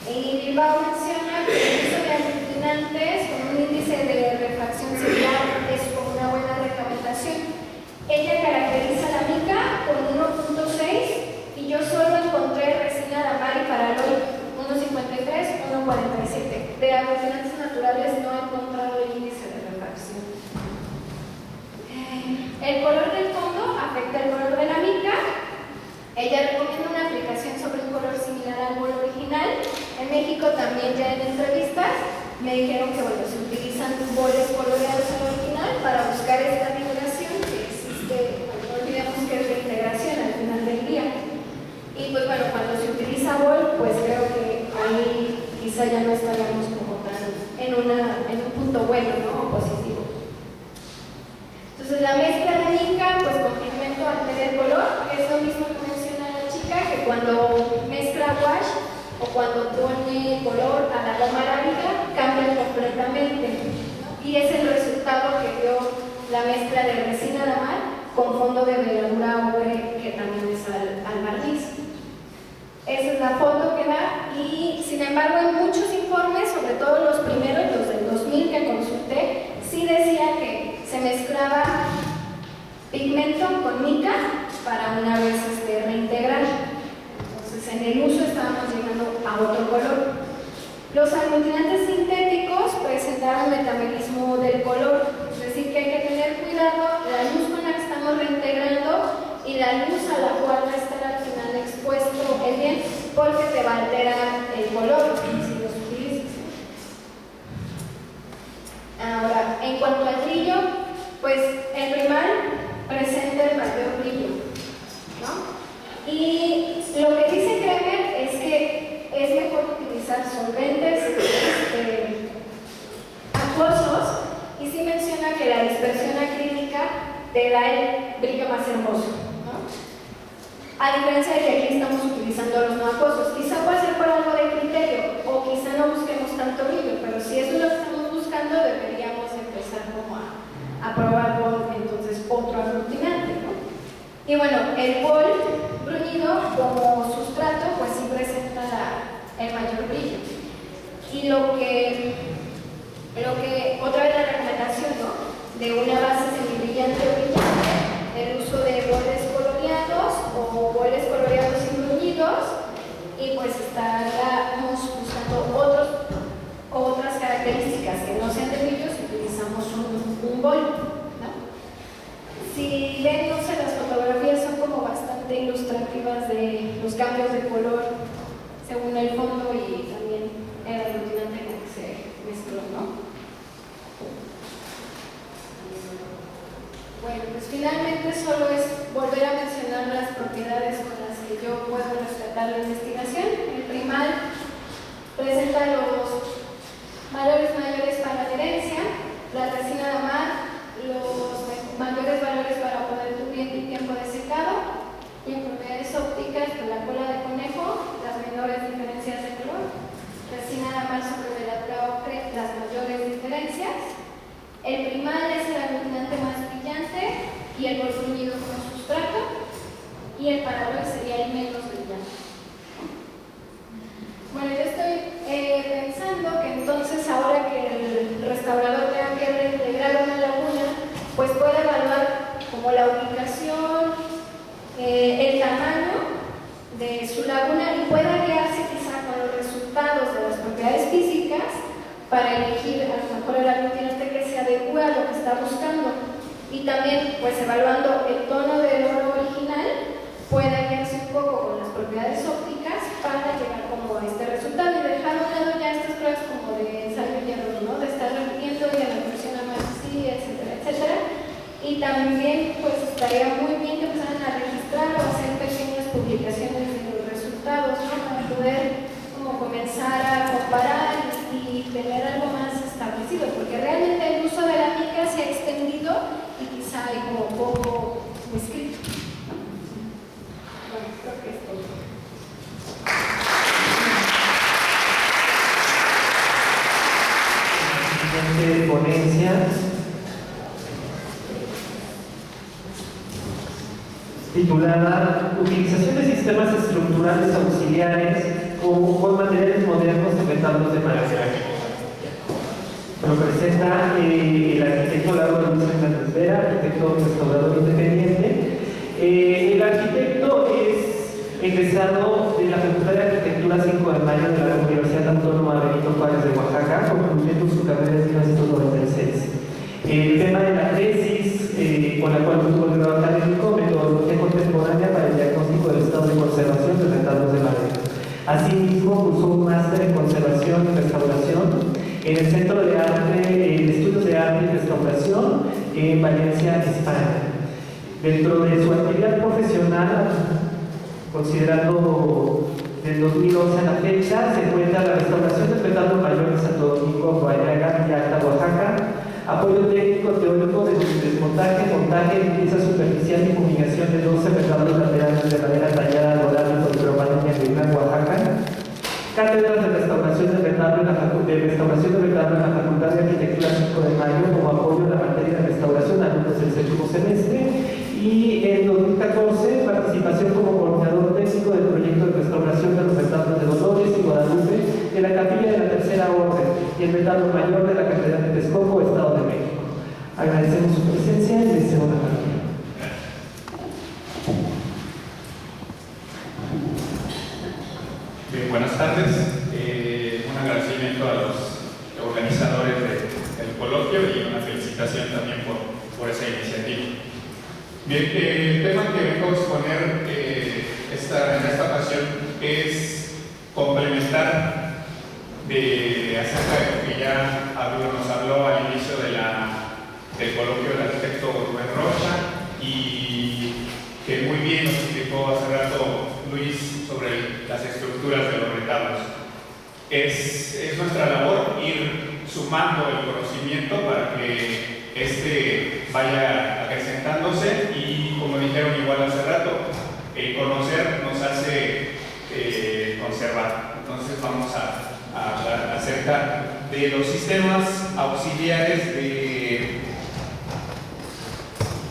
y Bilbao menciona que el uso de aglutinantes con un índice de refracción similar es con una buena recomendación. Ella caracteriza la mica con 1.6 y yo solo encontré resina de Amar y Paraloy 1.53, 1.47. De aglutinantes naturales no he encontrado el índice de refracción. El color del fondo afecta el color de la mica. Ella recomienda una aplicación sobre un color similar al bol original. En México también ya en entrevistas me dijeron que bueno, se utilizan boles coloreados al original para buscar esta vibración que existe, no olvidemos que es reintegración al final del día. Y pues bueno, cuando se utiliza bol, pues creo que ahí quizá ya no estaríamos como tan en un punto bueno, ¿no? O positivo. Entonces la mezcla de mica pues con pigmento altera el color, que es lo mismo que menciona la chica, que cuando mezcla wash o cuando pone color a la goma arábiga cambia completamente, ¿no? Y es el resultado que dio la mezcla de resina de Amar con fondo de veladura ocre, que también es al barniz. Esa es la foto que da, y sin embargo en muchos informes, sobre todo los primeros, los del 2000 que consulté, sí decía que se mezclaba pigmento con mica para una vez reintegrar. Entonces en el uso estábamos llegando a otro color. Los aglutinantes sintéticos presentaron metamerismo del color, es decir que hay que tener cuidado la luz con la que estamos reintegrando y la luz a la cual va a estar al final expuesto el bien, porque te va a alterar el color si los utilizas. Ahora, en cuanto al brillo, pues el primal presenta el mayor brillo, ¿no? Y lo que dice Kremer es que es mejor utilizar solventes acuosos, y sí menciona que la dispersión acrílica te da el brillo más hermoso, ¿no? A diferencia de que aquí estamos utilizando los no acuosos. Quizá puede ser por algo de criterio, o quizá no busquemos tanto brillo, pero si eso es lo que estamos buscando, deberíamos empezar como a probar con entonces otro aglutinante, ¿no? Y bueno, el bol bruñido como sustrato pues sí presenta el mayor brillo. Y lo que otra vez la recomendación, ¿no? De una base semibrillante o brillante, el uso de boles coloreados o boles coloreados y bruñidos, y pues estaríamos buscando otras características que no sean de brillo si utilizamos un bol, ¿no? Si ven, no sé, las fotografías son como bastante ilustrativas de los cambios de color según el fondo y también el aglutinante con que se mezcló, ¿no? Bueno, pues finalmente solo es volver a mencionar las propiedades con las que yo puedo rescatar la investigación. El primal presenta los valores mayores para la adherencia, la resina de Amar, los mayores valores para poder cubrir y tiempo de secado, y en propiedades ópticas de la cola de conejo, las menores diferencias de color, resina de Amar sobre veladura ocre, las mayores diferencias. El primal es el aglutinante más brillante y el bol bruñido como sustrato, y el Paraloy sería el menos brillante. Bueno, yo estoy pensando que entonces ahora que el restaurador tenga que reintegrar una laguna, pues puede evaluar como la ubicación, el tamaño de su laguna, y pueda guiarse quizá con los resultados de las propiedades físicas para elegir a lo mejor el aglutinante que se adecue a lo que está buscando. Y también, pues evaluando el tono del oro original, puede guiarse un poco con las propiedades ópticas para llegar como a este resultado y dejar a un lado ya estas pruebas como de ensayo y error, ¿no? De estar repitiendo y a la persona más así, etcétera, etcétera. Y también, pues estaría muy bien que empezaran a registrar o hacer pequeñas publicaciones de los resultados, ¿no? Para poder como comenzar a comparar y tener algo más establecido, porque realmente el uso de la mica se ha extendido y quizá hay como poco escrito. titulada Utilización de sistemas estructurales auxiliares con materiales modernos en retablos de madera. Lo presenta el arquitecto Lauro Luis Fernández Vera, arquitecto restaurador independiente. El arquitecto es egresado de la Facultad de Arquitectura 5 de Mayo de la Universidad Autónoma Benito Juárez de Oaxaca, concluyendo su carrera en 1996. El tema de la tesis con la cual obtuvo el grado académico, metodología contemporánea para el diagnóstico del estado de conservación de retablos de madera. Asimismo, cursó un máster en conservación y restauración en el Centro de Estudios de Arte y Restauración en Valencia, España. Dentro de su actividad profesional, considerando del 2011 a la fecha, se encuentra la restauración del retablo mayor de Santo Domingo, Coayaga y Alta, Oaxaca, apoyo técnico teórico de desmontaje, montaje, limpieza superficial y fumigación de 12 retablos laterales de madera tallada, dorada y policromada en Aguilar, Oaxaca. Cátedras de restauración del retablo en la Facultad de Arquitectura 5 de Mayo como apoyo a la materia de restauración alumnos del séptimo semestre. Y en 2014, participación como coordinador técnico del proyecto de restauración de los retablos de Dolores y Guadalupe de la Capilla de la Tercera Orden y el retablo mayor de la Catedral de Texcoco, Estado de México. Agradecemos su presencia y les cedo la palabra. Bien, buenas tardes. Un agradecimiento a los organizadores del coloquio y una felicitación también por esa iniciativa. Bien, el tema que vengo a exponer en esta ocasión es complementar acerca de lo que ya nos habló al inicio del coloquio del arquitecto Rubén Rocha y que muy bien nos explicó hace rato Luis sobre las estructuras de los retablos. Es nuestra labor ir sumando el conocimiento para que vaya acrecentándose y, como dijeron igual hace rato, el conocer nos hace conservar. Entonces vamos a hablar acerca de los sistemas auxiliares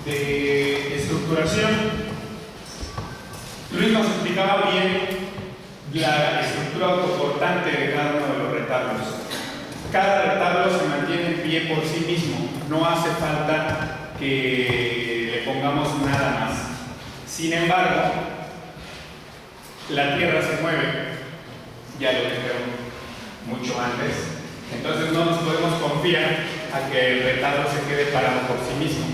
de estructuración. Luis nos explicaba bien la estructura autoportante de cada uno de los retablos. Cada retablo se mantiene en pie por sí mismo, no hace falta que le pongamos nada más. Sin embargo, la tierra se mueve, ya lo dijeron mucho antes, entonces no nos podemos confiar a que el retablo se quede parado por sí mismo.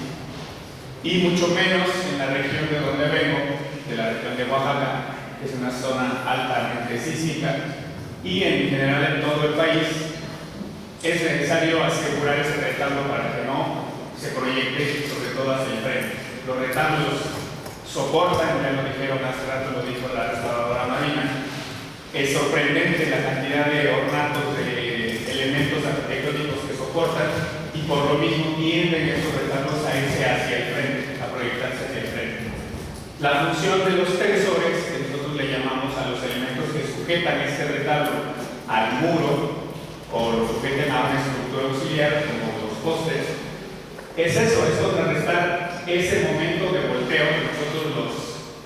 Y mucho menos en la región de donde vengo, de la región de Oaxaca, que es una zona altamente sísmica, y en general en todo el país. Es necesario asegurar ese retablo para que no se proyecte, sobre todo hacia el frente. Los retablos soportan, ya lo dijeron hace rato, lo dijo la restauradora Marina. Es sorprendente la cantidad de ornatos, de elementos arquitectónicos que soportan y por lo mismo tienden esos retablos a irse hacia el frente, a proyectarse hacia el frente. La función de los tensores, que nosotros le llamamos a los elementos que sujetan este retablo al muro, o lo sujeten a una estructura auxiliar como los postes, es eso, es contrarrestar ese momento de volteo que nosotros los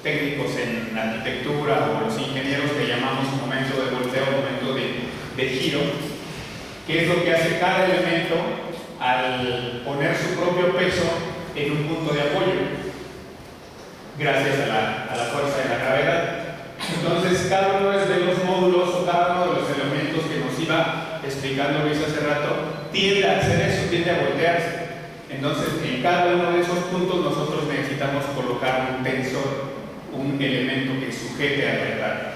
técnicos en arquitectura o los ingenieros le llamamos momento de volteo, momento de giro, que es lo que hace cada elemento al poner su propio peso en un punto de apoyo, gracias a la fuerza de la gravedad. Entonces, cada uno de los módulos o cada uno de los elementos que nos iba explicando Luis hace rato, tiende a hacer eso, tiende a voltearse. Entonces, en cada uno de esos puntos nosotros necesitamos colocar un tensor, un elemento que sujete al retablo.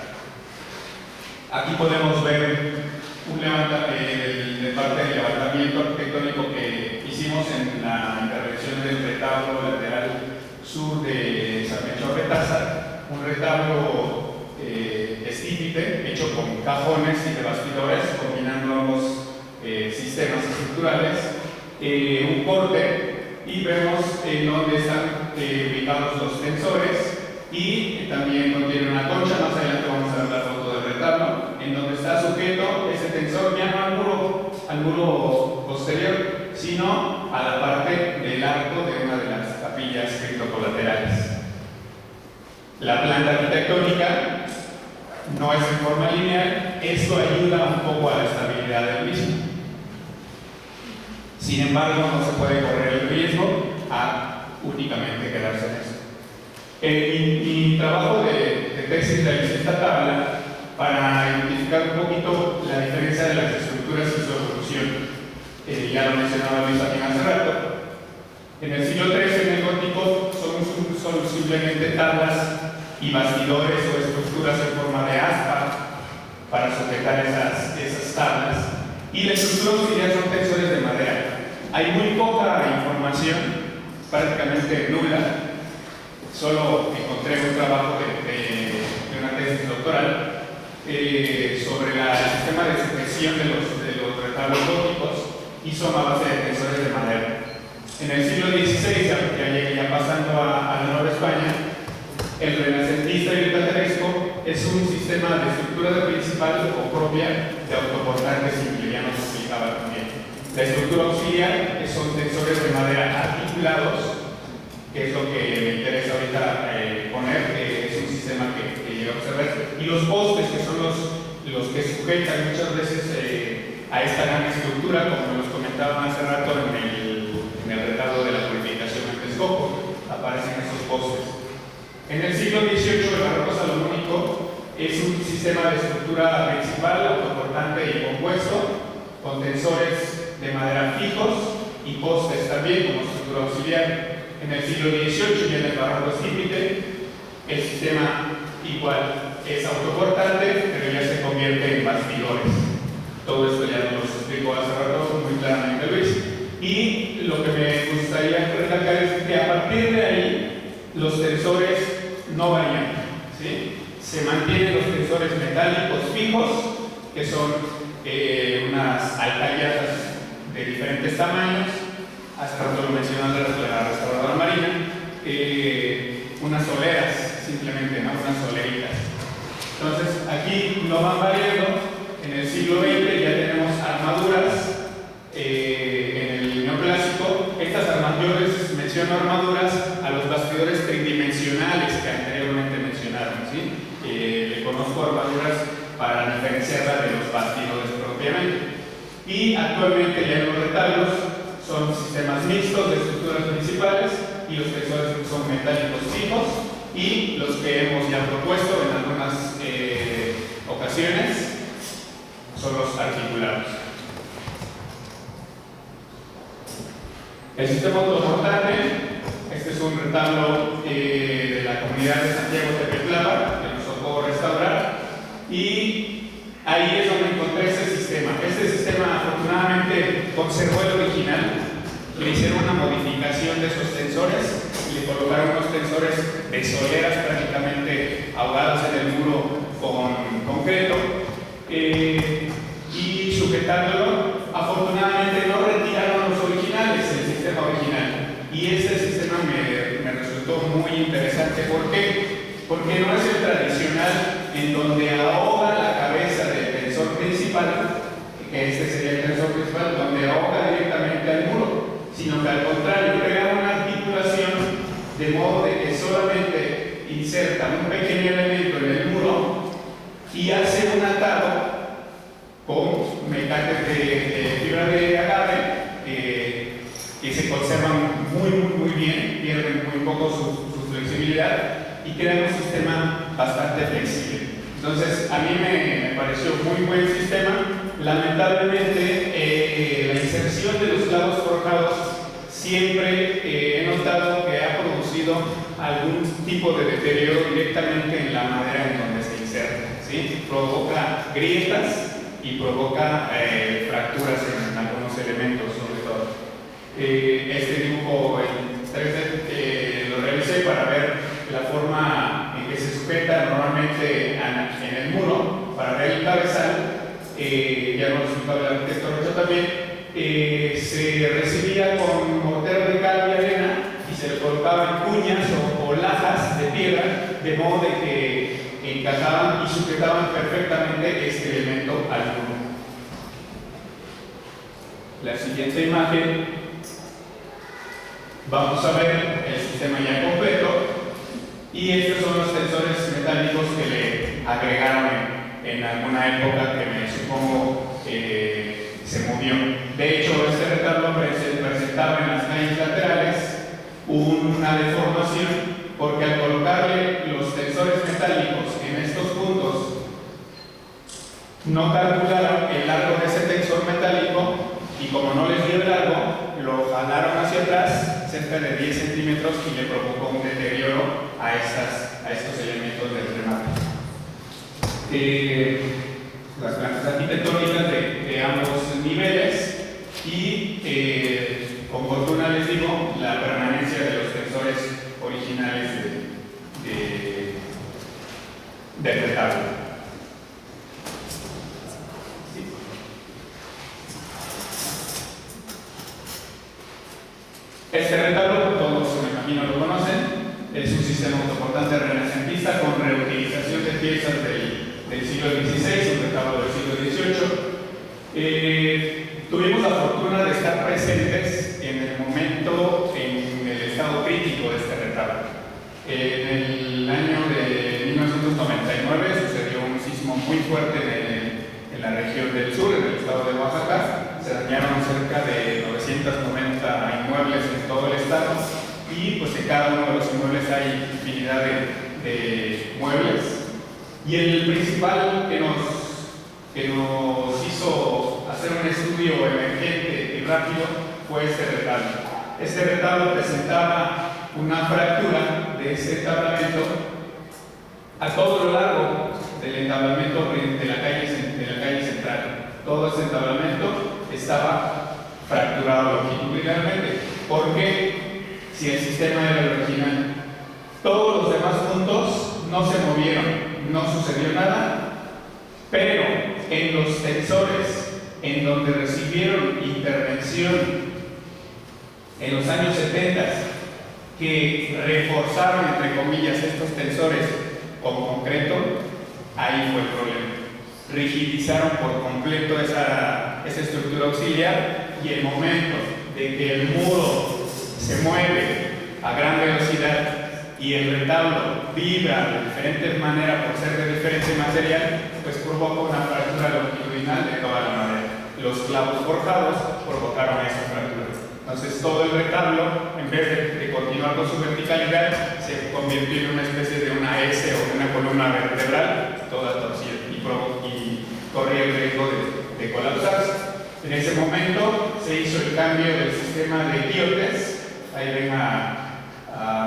Aquí podemos ver de parte del levantamiento arquitectónico que hicimos en la intervención del retablo lateral sur de San Melchor de Taza, un retablo estípite, hecho con cajones y de bastidores, combinando ambos sistemas estructurales, un corte, y vemos dónde están ubicados los tensores, y también contiene una concha. Más adelante vamos a ver la foto del retablo, en donde está sujeto ese tensor ya no al muro posterior, sino a la parte del arco de una de las capillas criptocolaterales. la planta arquitectónica no es en forma lineal, esto ayuda un poco a la estabilidad del mismo. Sin embargo, no se puede correr el riesgo a únicamente quedarse en eso. Mi trabajo de tesis realicé esta tabla para identificar un poquito la diferencia de las estructuras y su evolución. Ya lo mencionaba Luis también hace rato. En el siglo XIII, en el gótico, son simplemente tablas y bastidores o estructuras en forma de aspa para sujetar esas tablas. Y la estructura auxiliar son tensores de madera. Hay muy poca información, prácticamente nula. Solo encontré un trabajo de una tesis doctoral sobre el sistema de sujeción de los retablos góticos y son a base de tensores de madera. En el siglo XVI, ya pasando a la Nueva España, el renacentista y el plateresco es un sistema de estructura principal o propia de autoportante simple, ya nos explicaba también. La estructura auxiliar son tensores de madera articulados, que es lo que me interesa ahorita poner, que es un sistema que llega a observar. Y los postes, que son los que sujetan muchas veces a esta gran estructura, como nos comentaba hace rato en el retablo de la purificación en Texcoco, aparecen esos postes. En el siglo XVIII, el barroco salomónico es un sistema de estructura principal, autoportante y compuesto, con tensores de madera fijos y postes también como estructura auxiliar. En el siglo XVIII, ya en el barroco estípite, el sistema igual es autoportante, pero ya se convierte en bastidores. Todo esto ya nos explicó hace rato muy claramente Luis. Y lo que me gustaría recalcar es que a partir de ahí los tensores no varían, ¿sí? Se mantienen los tensores metálicos fijos, que son unas alcayatas de diferentes tamaños. Hace rato lo mencionaba la restauradora marina, unas soleras, simplemente, ¿no? Unas soleritas. Entonces, aquí no van variando. En el siglo XX ya tenemos armaduras. En el neoclásico, estas armaduras, menciono armaduras a los bastidores tridimensionales que anteriormente mencionaron, ¿sí? Le conozco armaduras para diferenciarla de los bastidores propiamente. Y actualmente ya en los retablos son sistemas mixtos de estructuras principales y los tensores son metálicos fijos y los que hemos ya propuesto en algunas ocasiones son los articulados. El sistema autoportante, este es un retablo de la comunidad de Santiago Tepetlapa que nos tocó restaurar y ahí es donde encontré este sistema. Este sistema afortunadamente conservó el original, le hicieron una modificación de esos tensores, le colocaron unos tensores de soleras prácticamente ahogados en el muro con concreto y sujetándolo. Afortunadamente no retiraron los originales, el sistema original, y este sistema me resultó muy interesante. ¿Por qué? Porque no es el tradicional en donde ahoga la cabeza del tensor principal, que este sería el tensor principal, donde ahoga directamente al muro, sino que al contrario, crea una articulación de modo de que solamente inserta un pequeño elemento en el muro y hace un atado con mecates de fibra de agave que se conservan muy bien, pierden muy poco su flexibilidad y crean un sistema bastante flexible. Entonces, a mí me pareció muy buen sistema. Lamentablemente, la inserción de los clavos forjados siempre he notado que ha producido algún tipo de deterioro directamente en la madera en donde se inserta, ¿sí? Provoca grietas y provoca fracturas en algunos elementos, sobre todo. Este dibujo en 3D lo realicé para ver la forma en que se sujeta normalmente en el muro para ver el cabezal. Ya lo explicaba el arquitecto Rocha también. Se recibía con mortero de cal y arena y se le colocaban cuñas o lajas de piedra de modo de que encajaban y sujetaban perfectamente este elemento al muro. La siguiente imagen, vamos a ver el sistema ya completo y estos son los tensores mecanismos que le agregaron en alguna época que me supongo se movió. De hecho, este retablo presentaba en las calles laterales una deformación porque al colocarle los tensores metálicos en estos puntos no calcularon el largo de ese tensor metálico y como no les dio el largo, lo jalaron hacia atrás cerca de 10 centímetros y le provocó un deterioro a estos elementos del remate. Las plantas arquitectónicas de ambos niveles y con fortuna les digo la permanencia de los tensores originales del retablo. Este retablo, todos me imagino lo conocen, es un sistema autoportante renacentista con reutilización de piezas del siglo XVI, un retablo del siglo XVIII. Tuvimos la fortuna de estar presentes en el momento, en el estado crítico de este retablo. En el año de 1999 sucedió un sismo muy fuerte en la región del sur, en el estado de Oaxaca. Se dañaron cerca de 990 inmuebles en todo el estado y pues en cada uno de los inmuebles hay infinidad de muebles. Y el principal que nos hizo hacer un estudio emergente y rápido fue este retablo. Este retablo presentaba una fractura de ese entablamento a todo lo largo del entablamento de la calle central. Todo ese entablamento estaba fracturado longitudinalmente. ¿Por qué? Si el sistema era el original. Todos los demás puntos no se movieron, no sucedió nada, pero en los tensores en donde recibieron intervención en los años 70 que reforzaron, entre comillas, estos tensores con concreto, ahí fue el problema. Rigidizaron por completo esa estructura auxiliar y el momento de que el muro se mueve a gran velocidad y el retablo vibra de diferentes maneras por ser de diferente material, pues provoca una fractura longitudinal de toda la madera. Los clavos forjados provocaron esa fractura. Entonces todo el retablo, en vez de continuar con su verticalidad, se convirtió en una especie de una S o una columna vertebral toda torcida y corría el riesgo de colapsarse. En ese momento se hizo el cambio del sistema de quiotes. Ahí ven a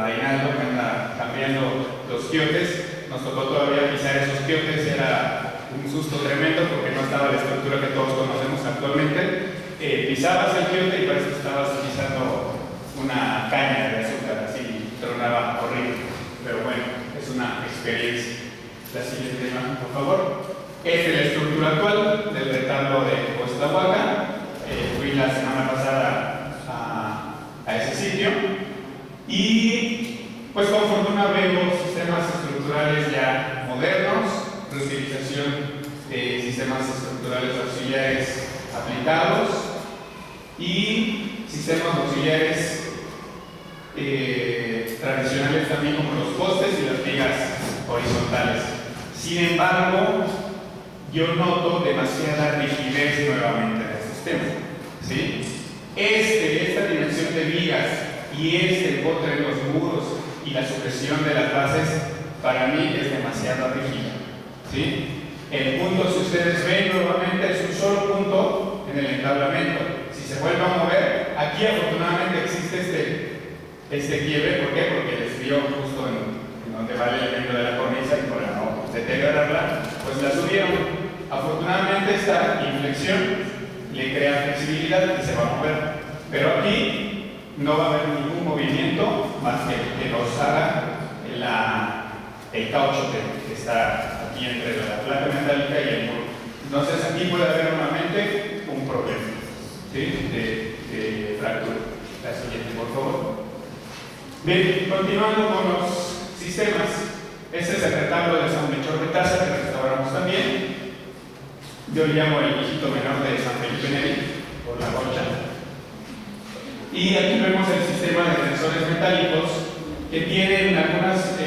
Reinaldo que anda cambiando los quiotes. Nos tocó todavía pisar esos quiotes, era un susto tremendo porque no estaba la estructura que todos conocemos actualmente. Pisabas el quiote y parece que estabas pisando una caña de azúcar, así tronaba horrible. Pero bueno, es una experiencia. La siguiente imagen, por favor. Esta es la estructura actual del retablo de Costahuaca. Fui la semana pasada a ese sitio y pues con fortuna vemos sistemas estructurales ya modernos, reutilización de sistemas estructurales auxiliares aplicados y sistemas auxiliares tradicionales también como los postes y las vigas horizontales. Sin embargo, yo noto demasiada rigidez nuevamente en el sistema, ¿sí? Esta dimensión de vigas y empotre en los muros y la supresión de las bases para mí es demasiado rígida, ¿sí? El punto, si ustedes ven nuevamente, es un solo punto en el entablamento. Si se vuelve a mover, aquí afortunadamente existe este quiebre. ¿Por qué? Porque les dio justo en donde va el elemento de la cornisa y para no deteriorarla, pues la subieron. Afortunadamente esta inflexión le crea flexibilidad y se va a mover. Pero aquí no va a haber ningún movimiento más que nos haga el caucho que está aquí entre la placa metálica y el muro. Entonces aquí puede haber nuevamente un problema, ¿sí? de fractura. La siguiente, por favor. Bien, continuando con los sistemas. Este es el retablo de San Melchor de Taza que restauramos también. Yo le llamo el hijito menor de San Felipe Neri, por la Rocha. Y aquí vemos el sistema de tensores metálicos que tienen algunas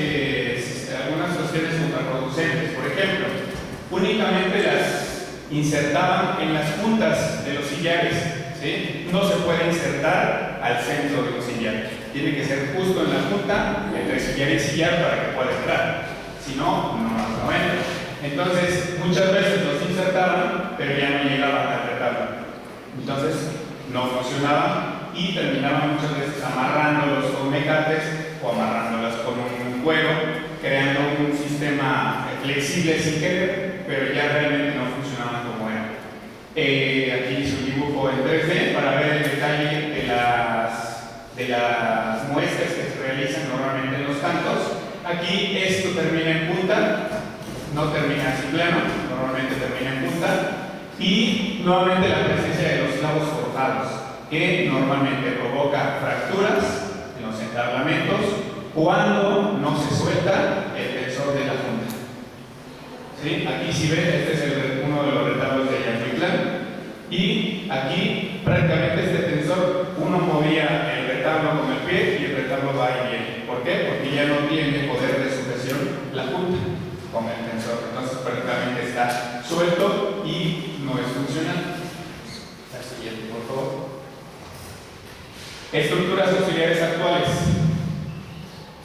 algunas cuestiones contraproducentes. Por ejemplo, únicamente las insertaban en las puntas de los sillares, ¿sí? No se puede insertar al centro de un sillar. Tiene que ser justo en la punta, entre sillar y sillar, para que pueda entrar. Si no, no entra. Entonces, muchas veces los insertaban, pero ya no llegaban al retablo. Entonces, no funcionaban y terminaban muchas veces amarrándolos con mecates o amarrándolas con un cuero, creando un sistema flexible sin querer, pero ya realmente no funcionaban como era. Aquí hice un dibujo en 3D para ver el detalle de las muestras que se realizan normalmente en los cantos. Aquí esto termina en punta, no termina así plano, normalmente termina en punta, y nuevamente la presencia de los clavos forjados, que normalmente provoca fracturas en los entablamentos cuando no se suelta el tensor de la punta. ¿Sí? Aquí si ven, este es uno de los retablos de Yanquitlán, y aquí prácticamente este tensor, uno movía el retablo con el pie y el retablo va y viene. ¿Por qué? Porque ya no tiene poder de sujeción la punta con el tensor, entonces prácticamente está suelto y no es funcional. La siguiente, por favor. Estructuras auxiliares actuales.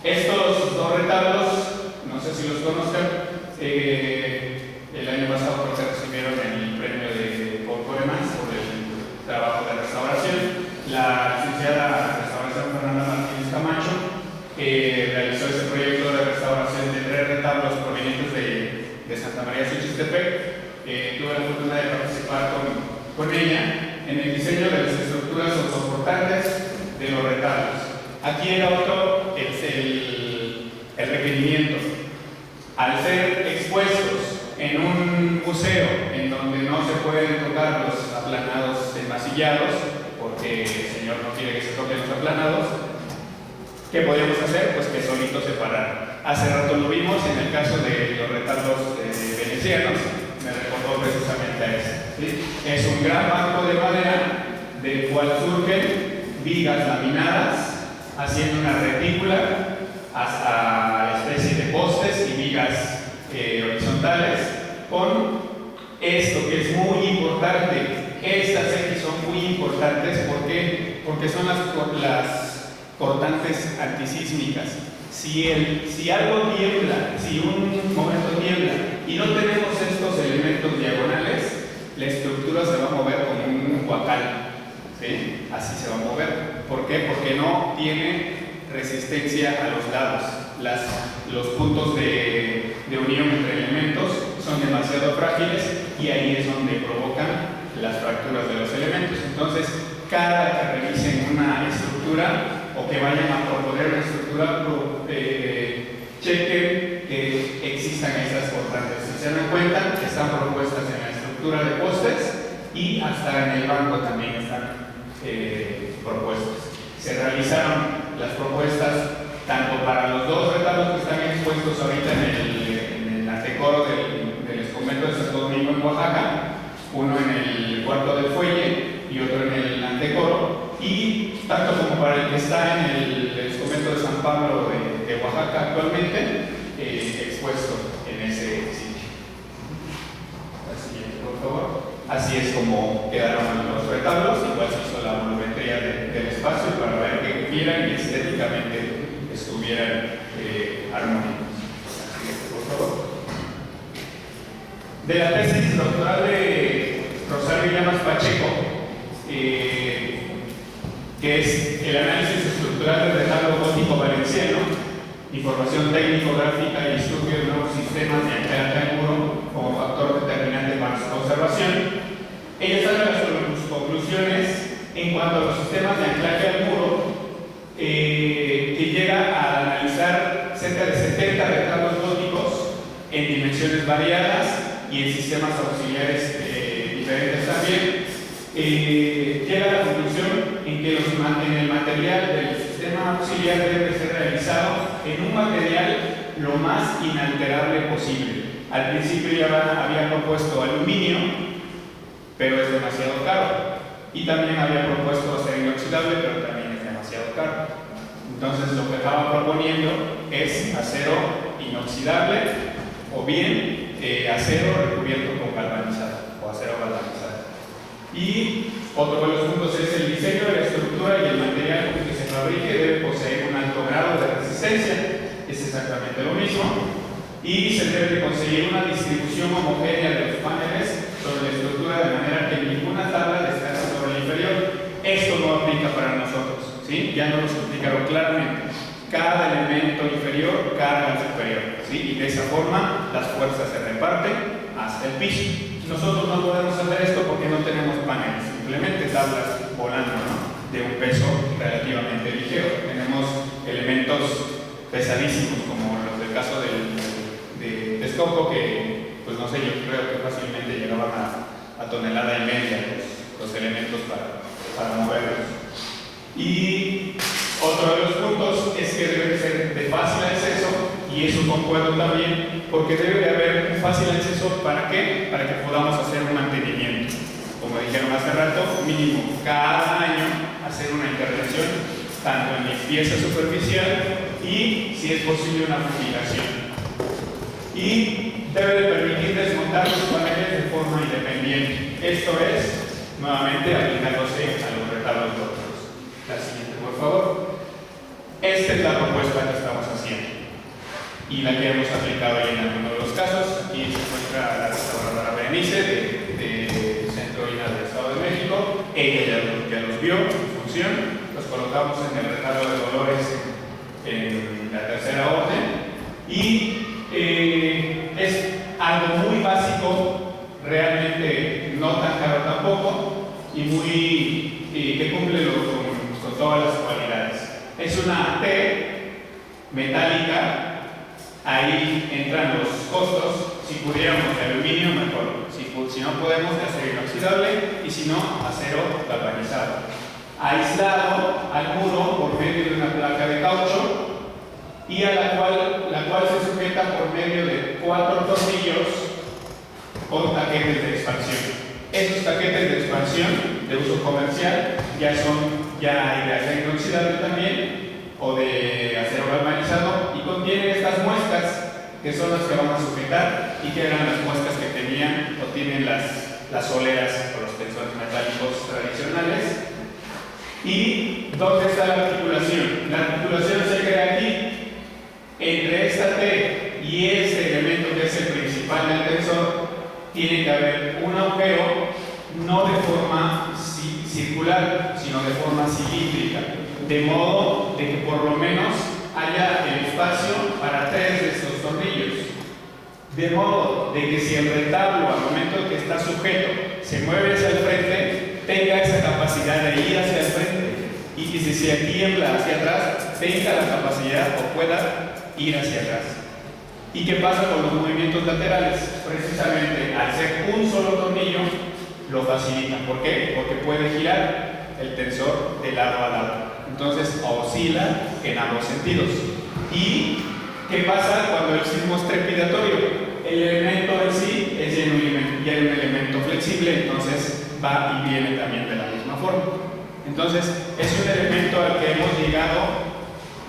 Estos dos retablos, no sé si los conozcan, el año pasado creo que recibieron el premio de Coremans por el trabajo de restauración. La licenciada en restauración Fernanda Martínez Camacho realizó ese proyecto de restauración de 3 retablos provenientes de Santa María Xochistepec. Tuve la fortuna de participar con ella en el diseño de las estructuras autosoportantes de los retablos. Aquí era otro el requerimiento. Al ser expuestos en un museo en donde no se pueden tocar los aplanados enmasillados, porque el señor no quiere que se toquen los aplanados, ¿qué podíamos hacer? Pues que solitos se pararan. Hace rato lo vimos en el caso de los retablos venecianos, me recordó precisamente a eso, ¿sí? Es un gran banco de madera del cual surgen vigas laminadas haciendo una retícula hasta la especie de postes y vigas horizontales con esto que es muy importante. Estas X son muy importantes porque son las cortantes antisísmicas. Si algo tiembla, si un momento tiembla y no tenemos estos elementos diagonales, la estructura se va a mover como un huacal, ¿sí? Así se va a mover. ¿Por qué? Porque no tiene resistencia a los lados. Los puntos de unión entre elementos son demasiado frágiles y ahí es donde provocan las fracturas de los elementos. Entonces, cada que revisen una estructura o que vayan a proponer una estructura, chequen que existan estas cortantes. Si se dan cuenta, están propuestas en la estructura de postes y hasta en el banco también están propuestas. Se realizaron las propuestas tanto para los dos retablos que están expuestos ahorita en el antecoro del convento de Santo Domingo en Oaxaca, uno en el cuarto del fuelle y otro en el antecoro, y tanto como para el que está en el convento de San Pablo de Oaxaca actualmente, expuesto en ese sitio. La siguiente, por favor. Así es como quedaron los retablos, igual se hizo la volumetría del espacio para ver que cupieran y estéticamente estuvieran armónicos. Por favor. De la tesis doctoral de Rosario Llamas Pacheco, que es el análisis estructural del retablo gótico valenciano, información técnico-gráfica y estudio de nuevos sistemas de anclaje al muro como factor determinante para su conservación. Ella saca sus conclusiones en cuanto a los sistemas de anclaje al muro, que llega a analizar cerca de 70 retablos góticos en dimensiones variadas y en sistemas auxiliares diferentes también. Llega a la conclusión en que en el material del sistema auxiliar debe ser realizado en un material lo más inalterable posible. Al principio ya había propuesto aluminio, pero es demasiado caro. Y también había propuesto acero inoxidable, pero también es demasiado caro. Entonces lo que estaba proponiendo es acero inoxidable o bien acero recubierto con galvanizado o acero galvanizado. Y otro de los puntos es el diseño de la estructura y el material con que se fabrique debe poseer un alto grado de resistencia, es exactamente lo mismo, y se debe de conseguir una distribución homogénea de los paneles sobre la estructura de manera que ninguna tabla descanse sobre el inferior. Esto no aplica para nosotros, ¿sí? Ya nos lo explicaron claramente. Cada elemento inferior carga al superior, ¿sí? Y de esa forma las fuerzas se reparten hasta el piso. Nosotros no podemos hacer esto porque no tenemos paneles, simplemente tablas volando, ¿no? De un peso relativamente ligero. Tenemos elementos pesadísimos como los del caso de Texcoco, que pues no sé, yo creo que fácilmente llegaban a tonelada y media los elementos para moverlos. Y otro de los puntos es que debe ser de fácil acceso, y eso concuerdo también, porque debe de haber un fácil acceso. ¿Para qué? Para que podamos hacer un mantenimiento. Como dijeron hace rato, mínimo cada año hacer una intervención, tanto en limpieza superficial y, si es posible, una fumigación. Y debe de permitir desmontar los paneles de forma independiente. Esto es, nuevamente, aplicándose a los retablos góticos. La siguiente, por favor. Esta es la propuesta que estamos haciendo y la que hemos aplicado en algunos de los casos. Aquí se encuentra la restauradora Berenice del Centro INA del Estado de México. Ella ya los vio en función. Los colocamos en el retablo de Dolores en la tercera orden, y es algo muy básico, realmente no tan caro tampoco, y que cumple con todas las cualidades. Es una T metálica. Ahí entran los costos. Si pudiéramos de aluminio, mejor. Si no podemos, de acero inoxidable, y si no, acero galvanizado. Aislado al muro por medio de una placa de caucho, y a la cual se sujeta por medio de 4 tornillos con taquetes de expansión. Esos taquetes de expansión de uso comercial ya hay de acero inoxidable también, o de acero galvanizado, y contienen estas muescas que son las que van a sujetar, y que eran las muescas que tenían o tienen las soleras o los tensores metálicos tradicionales. ¿Y dónde está la articulación? La articulación se crea aquí, entre esta T y ese elemento que es el principal del tensor. Tiene que haber un agujero, no de forma circular, sino de forma cilíndrica, de modo de que por lo menos haya el espacio para 3 de estos tornillos, de modo de que si el retablo al momento que está sujeto se mueve hacia el frente, tenga esa capacidad de ir hacia el frente, y que si se tiembla hacia atrás, tenga la capacidad o pueda ir hacia atrás. ¿Y qué pasa con los movimientos laterales? Precisamente al ser un solo tornillo lo facilita. ¿Por qué? Porque puede girar el tensor de lado a lado. Entonces oscila en ambos sentidos. ¿Y qué pasa cuando el sismo es trepidatorio? El elemento en sí es ya un elemento flexible, entonces va y viene también de la misma forma. Entonces es un elemento al que hemos llegado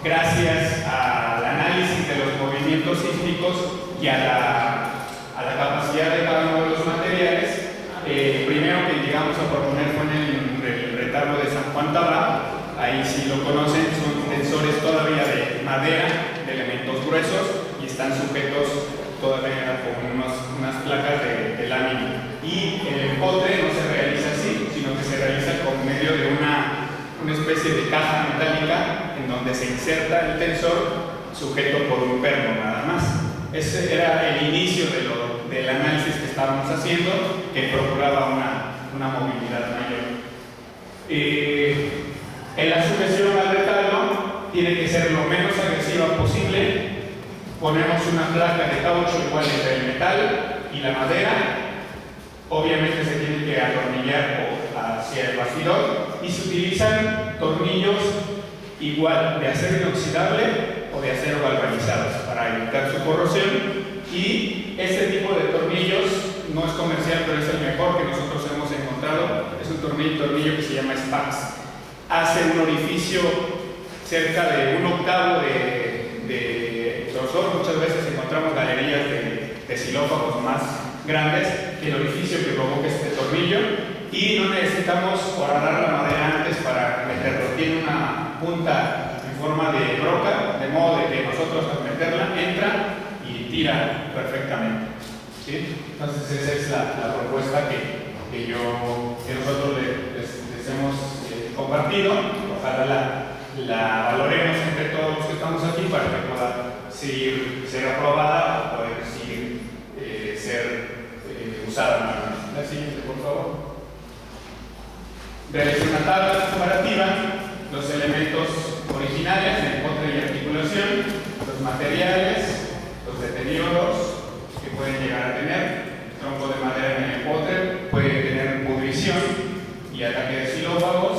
gracias al análisis de los movimientos sísmicos y a la capacidad de cada uno de los materiales. Primero que llegamos a proponer fue en el retablo de San Juan Tabá. Ahí, si lo conocen, son tensores todavía de madera, de elementos gruesos, y están sujetos todavía con unas placas de lámina. Y el empotre no se realiza así, sino que se realiza por medio de una especie de caja metálica en donde se inserta el tensor sujeto por un perno nada más. Ese era el inicio del análisis que estábamos haciendo, que procuraba una movilidad mayor. En la sujeción al retablo tiene que ser lo menos agresiva posible. Ponemos una placa de caucho igual entre el metal y la madera. Obviamente se tiene que atornillar hacia el bastidor, y se utilizan tornillos igual de acero inoxidable o de acero galvanizado para evitar su corrosión. Y este tipo de tornillos no es comercial, pero es el mejor que nosotros hemos encontrado. Es un tornillo que se llama Spax. Hace un orificio cerca de 1/8 de grosor. Muchas veces encontramos galerías de xilófagos más grandes que el orificio que provoca este tornillo, y no necesitamos horadar la madera antes para meterlo. Tiene una punta en forma de broca, de modo de que nosotros al meterla entra y tira perfectamente. ¿Sí? Entonces esa es la propuesta que nosotros les hemos compartido. Ojalá la valoremos entre todos los que estamos aquí para que pueda ser aprobada o poder seguir ser usada. La siguiente, por favor. Realiza una tabla comparativa, los elementos originales de empotre y articulación, los materiales, los deterioros que pueden llegar a tener. El tronco de madera en el empotre puede tener pudrición y ataque de xilófagos.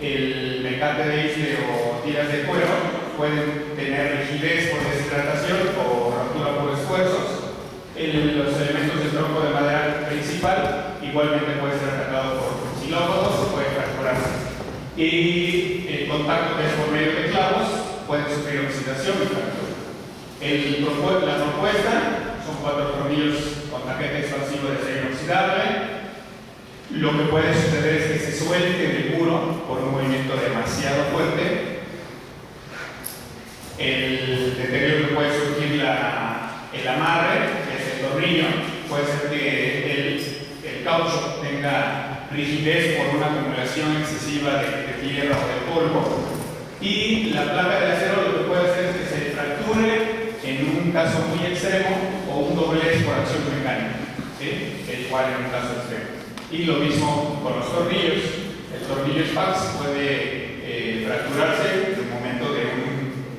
El mecate de isle o tiras de cuero pueden tener rigidez por deshidratación o rotura por esfuerzos. Los elementos del tronco de madera principal igualmente puede ser atacado por xilófagos o puede fracturarse. Y el contacto que es por medio de clavos puede sufrir oxidación y fractura. La propuesta son 4 tornillos con tarjeta expansiva de acero inoxidable. Lo que puede suceder es que se suelte del muro por un movimiento demasiado fuerte. El deterioro que puede surgir el amarre, que es el tornillo, puede ser que el caucho tenga rigidez por una acumulación excesiva de tierra o de polvo. Y la placa de acero lo que puede hacer es que se fracture en un caso muy extremo o un doblez por acción mecánica, ¿sí? El cual en un caso extremo. Y lo mismo con los tornillos. El tornillo Spax puede fracturarse en el momento de un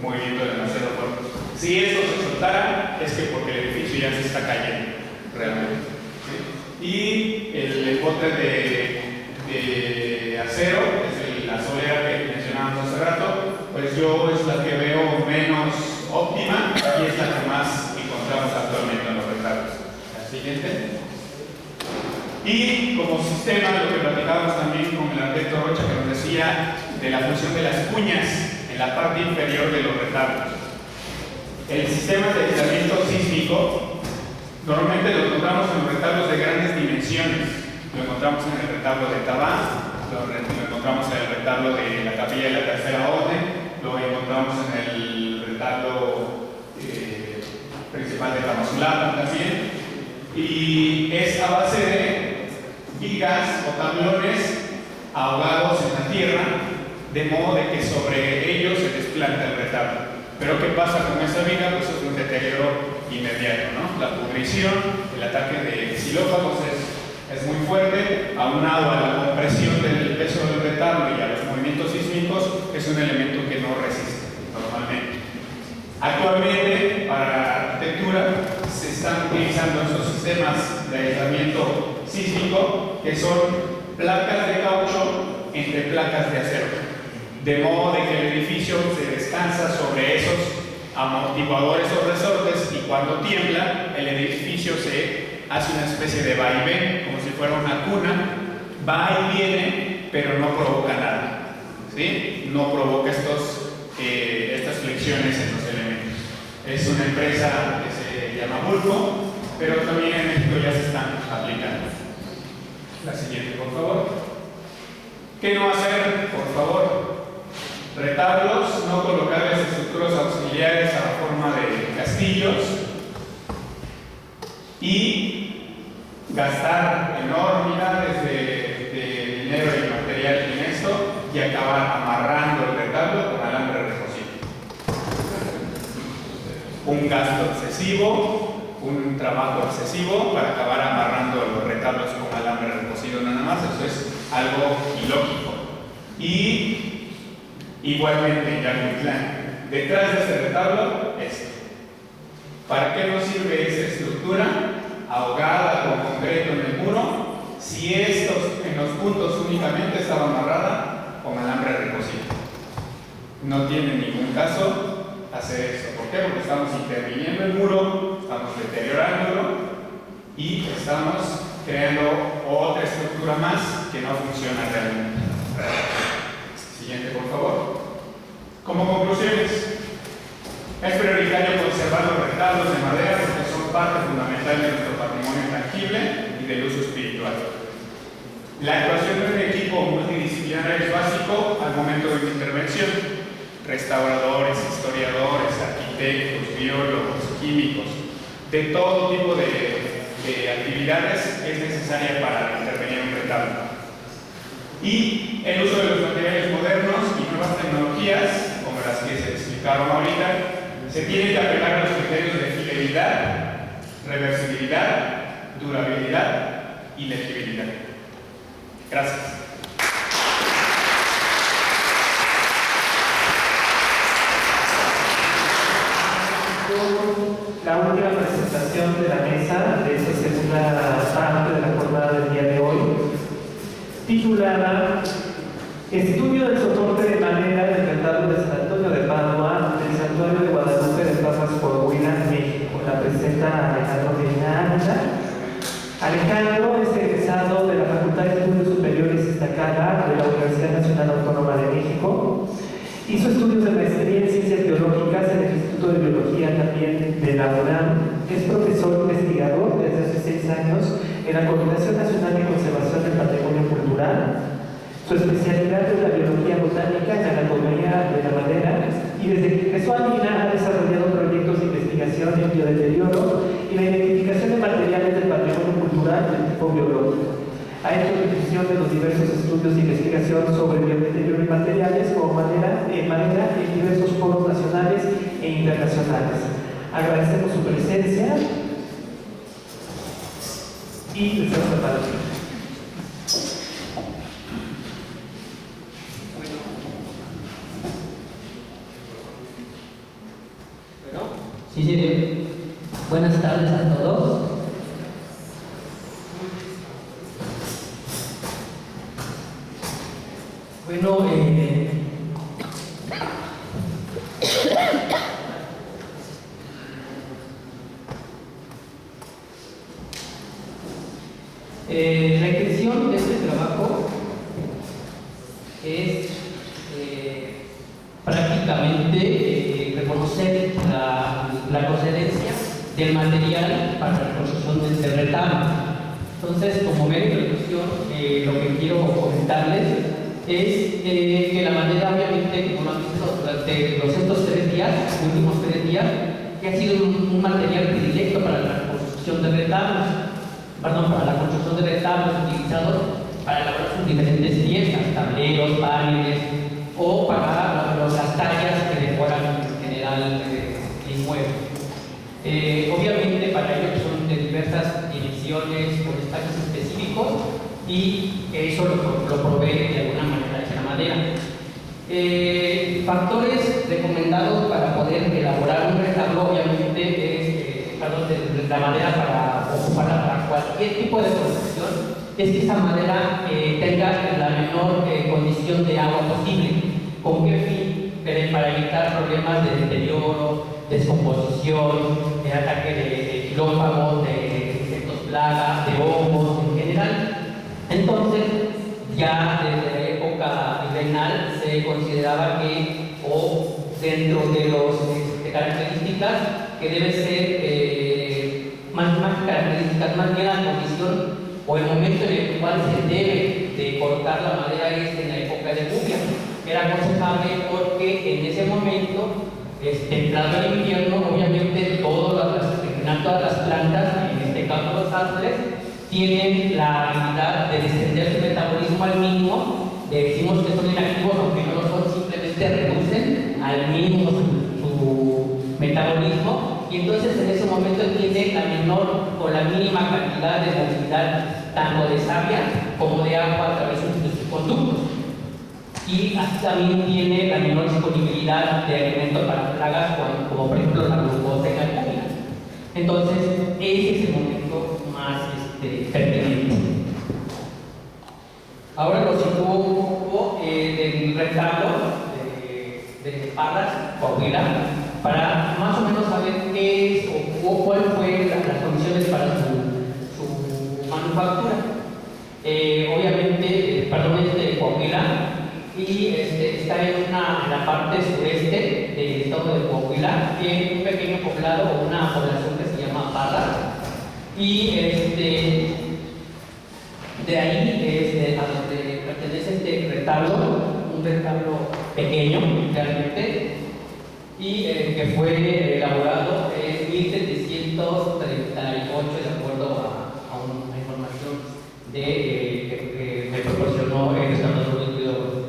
movimiento demasiado fuerte. Si esto se soltara, es que porque el edificio ya se está cayendo realmente. ¿Sí? Y el empotre de acero, es la solera que mencionábamos hace rato, pues yo es la que veo menos óptima y es la que más encontramos actualmente en los retratos. La siguiente. Y como sistema, lo que platicábamos también con el arquitecto Rocha, que nos decía de la función de las cuñas en la parte inferior de los retablos. El sistema de aislamiento sísmico normalmente lo encontramos en los retablos de grandes dimensiones. Lo encontramos en el retablo de Tabá, lo encontramos en el retablo de la Capilla de la Tercera Orden, lo encontramos en el retablo principal de Tamazulapa también. Y es a base de vigas o tablones ahogados en la tierra, de modo de que sobre ellos se desplanta el retablo. Pero ¿qué pasa con esa viga? Pues es un deterioro inmediato, ¿no? La pudrición, el ataque de xilófagos es muy fuerte, aunado a la compresión del peso del retablo y a los movimientos sísmicos, es un elemento que no resiste normalmente. Actualmente, para la arquitectura, se están utilizando estos sistemas de aislamiento sísmico, que son placas de caucho entre placas de acero, de modo de que el edificio se descansa sobre esos amortiguadores o resortes, y cuando tiembla, el edificio se hace una especie de vaivén, como si fuera una cuna, va y viene, pero no provoca nada, ¿sí? No provoca estas flexiones en los elementos. Es una empresa que se llama Bulco, pero también en México ya se están aplicando. La siguiente, por favor. ¿Qué no hacer, por favor? Retablos, no colocarles estructuras auxiliares a la forma de castillos y gastar enormidades de dinero y material en esto y acabar amarrando el retablo con alambre recocido. Un gasto excesivo, un trabajo excesivo para acabar amarrando los retablos con alambre recocido nada más. Eso es algo ilógico. Y igualmente, ya mi plan, detrás de este retablo, esto. ¿Para qué nos sirve esa estructura ahogada con concreto en el muro si estos en los puntos únicamente estaba amarrada con alambre recocido? No tiene ningún caso hacer esto. ¿Por qué? Porque estamos interviniendo el muro, estamos deteriorándolo y estamos creando otra estructura más que no funciona realmente. Siguiente, por favor. Como conclusiones, Es prioritario conservar los retablos de madera porque son parte fundamental de nuestro patrimonio tangible y del uso espiritual. La actuación de un equipo multidisciplinario es básico al momento de una intervención. Restauradores, historiadores, arquitectos, biólogos, químicos, de todo tipo de actividades es necesaria para intervenir un retablo. Y el uso de los materiales modernos y nuevas tecnologías, como las que se explicaron ahorita, se tiene que apelar a los criterios de fidelidad, reversibilidad, durabilidad y legibilidad. Gracias. La última presentación de la mesa de esta segunda parte de la jornada del día de hoy, titulada Estudio del soporte de madera del retablo de San Antonio de Padua del Santuario de Guadalupe de Parras, Coahuila, México. La presenta Alejandro Medina Ávila. Alejandro es egresado de la Facultad de Estudios Superiores Iztacala de la Universidad Nacional Autónoma de México. Hizo estudios de maestría en Ciencias Biológicas en el Instituto de Biología también de la UNAM. Es profesor investigador desde hace 6 años en la Coordinación Nacional de Conservación del Patrimonio Cultural. Su especialidad es la biología botánica en la anatomía de la madera y desde que ingresó a Lina ha desarrollado proyectos de investigación en biodeterioro y la identificación de materiales del patrimonio cultural del tipo biológico. Ha hecho difusión de los diversos estudios de investigación sobre biodeterioro y materiales como madera en diversos foros nacionales e internacionales. Agradecemos su presencia y les damos la palabra. Sí. Buenas tardes a todos. Bueno, la intención de este trabajo es prácticamente reconocer la procedencia del material para la construcción del retablo. Entonces, como mera introducción, lo que quiero comentarles es que la madera, obviamente, como lo han visto durante los últimos 3 días, que ha sido un material predilecto para la construcción de retablos, utilizado para elaborar sus diferentes piezas, tableros, paneles, o para las tallas que decoran en general el inmueble. Obviamente para ello son de diversas dimensiones, con espacios específicos, y eso lo provee de alguna manera esa madera. Factores recomendados para poder elaborar un retablo, obviamente, es la madera para ocuparla para cualquier tipo de construcción, es que esa madera tenga la menor condición de agua posible. ¿Con qué fin? Para evitar problemas de deterioro, descomposición, de ataque de xilófagos, de insectos plaga, de hongos en general. Entonces, ya desde la época virreinal se consideraba que, o dentro de las características, que debe ser más características, más bien la condición o el momento en el cual se debe de cortar la madera es en la época de lluvia. Era aconsejable porque en ese momento, entrando el invierno, obviamente todas las plantas, en este caso los árboles, tienen la habilidad de descender su metabolismo al mínimo. Decimos que son inactivos, aunque no lo son, simplemente reducen al mínimo su metabolismo, y entonces en ese momento tiene la menor o la mínima cantidad de movilidad tanto de savia como de agua a través de sus conductos. Y así también tiene la menor disponibilidad de alimentos para plagas, como por ejemplo la glucosa y la alcalina. Entonces, ese es el momento más pertinente. Ahora lo sitúo un poco del retablo de Parras, Coahuila, para más o menos saber qué es o cuál fue las condiciones para su manufactura. Obviamente, es de Coahuila, y está en la parte sureste de Estados estado de Coahuila, en un pequeño poblado o una población que se llama Parra. Y de ahí a donde pertenece este retablo, un retablo pequeño realmente, y que fue elaborado en 1738 de acuerdo a una información que me proporcionó el restaurador de Cuidado.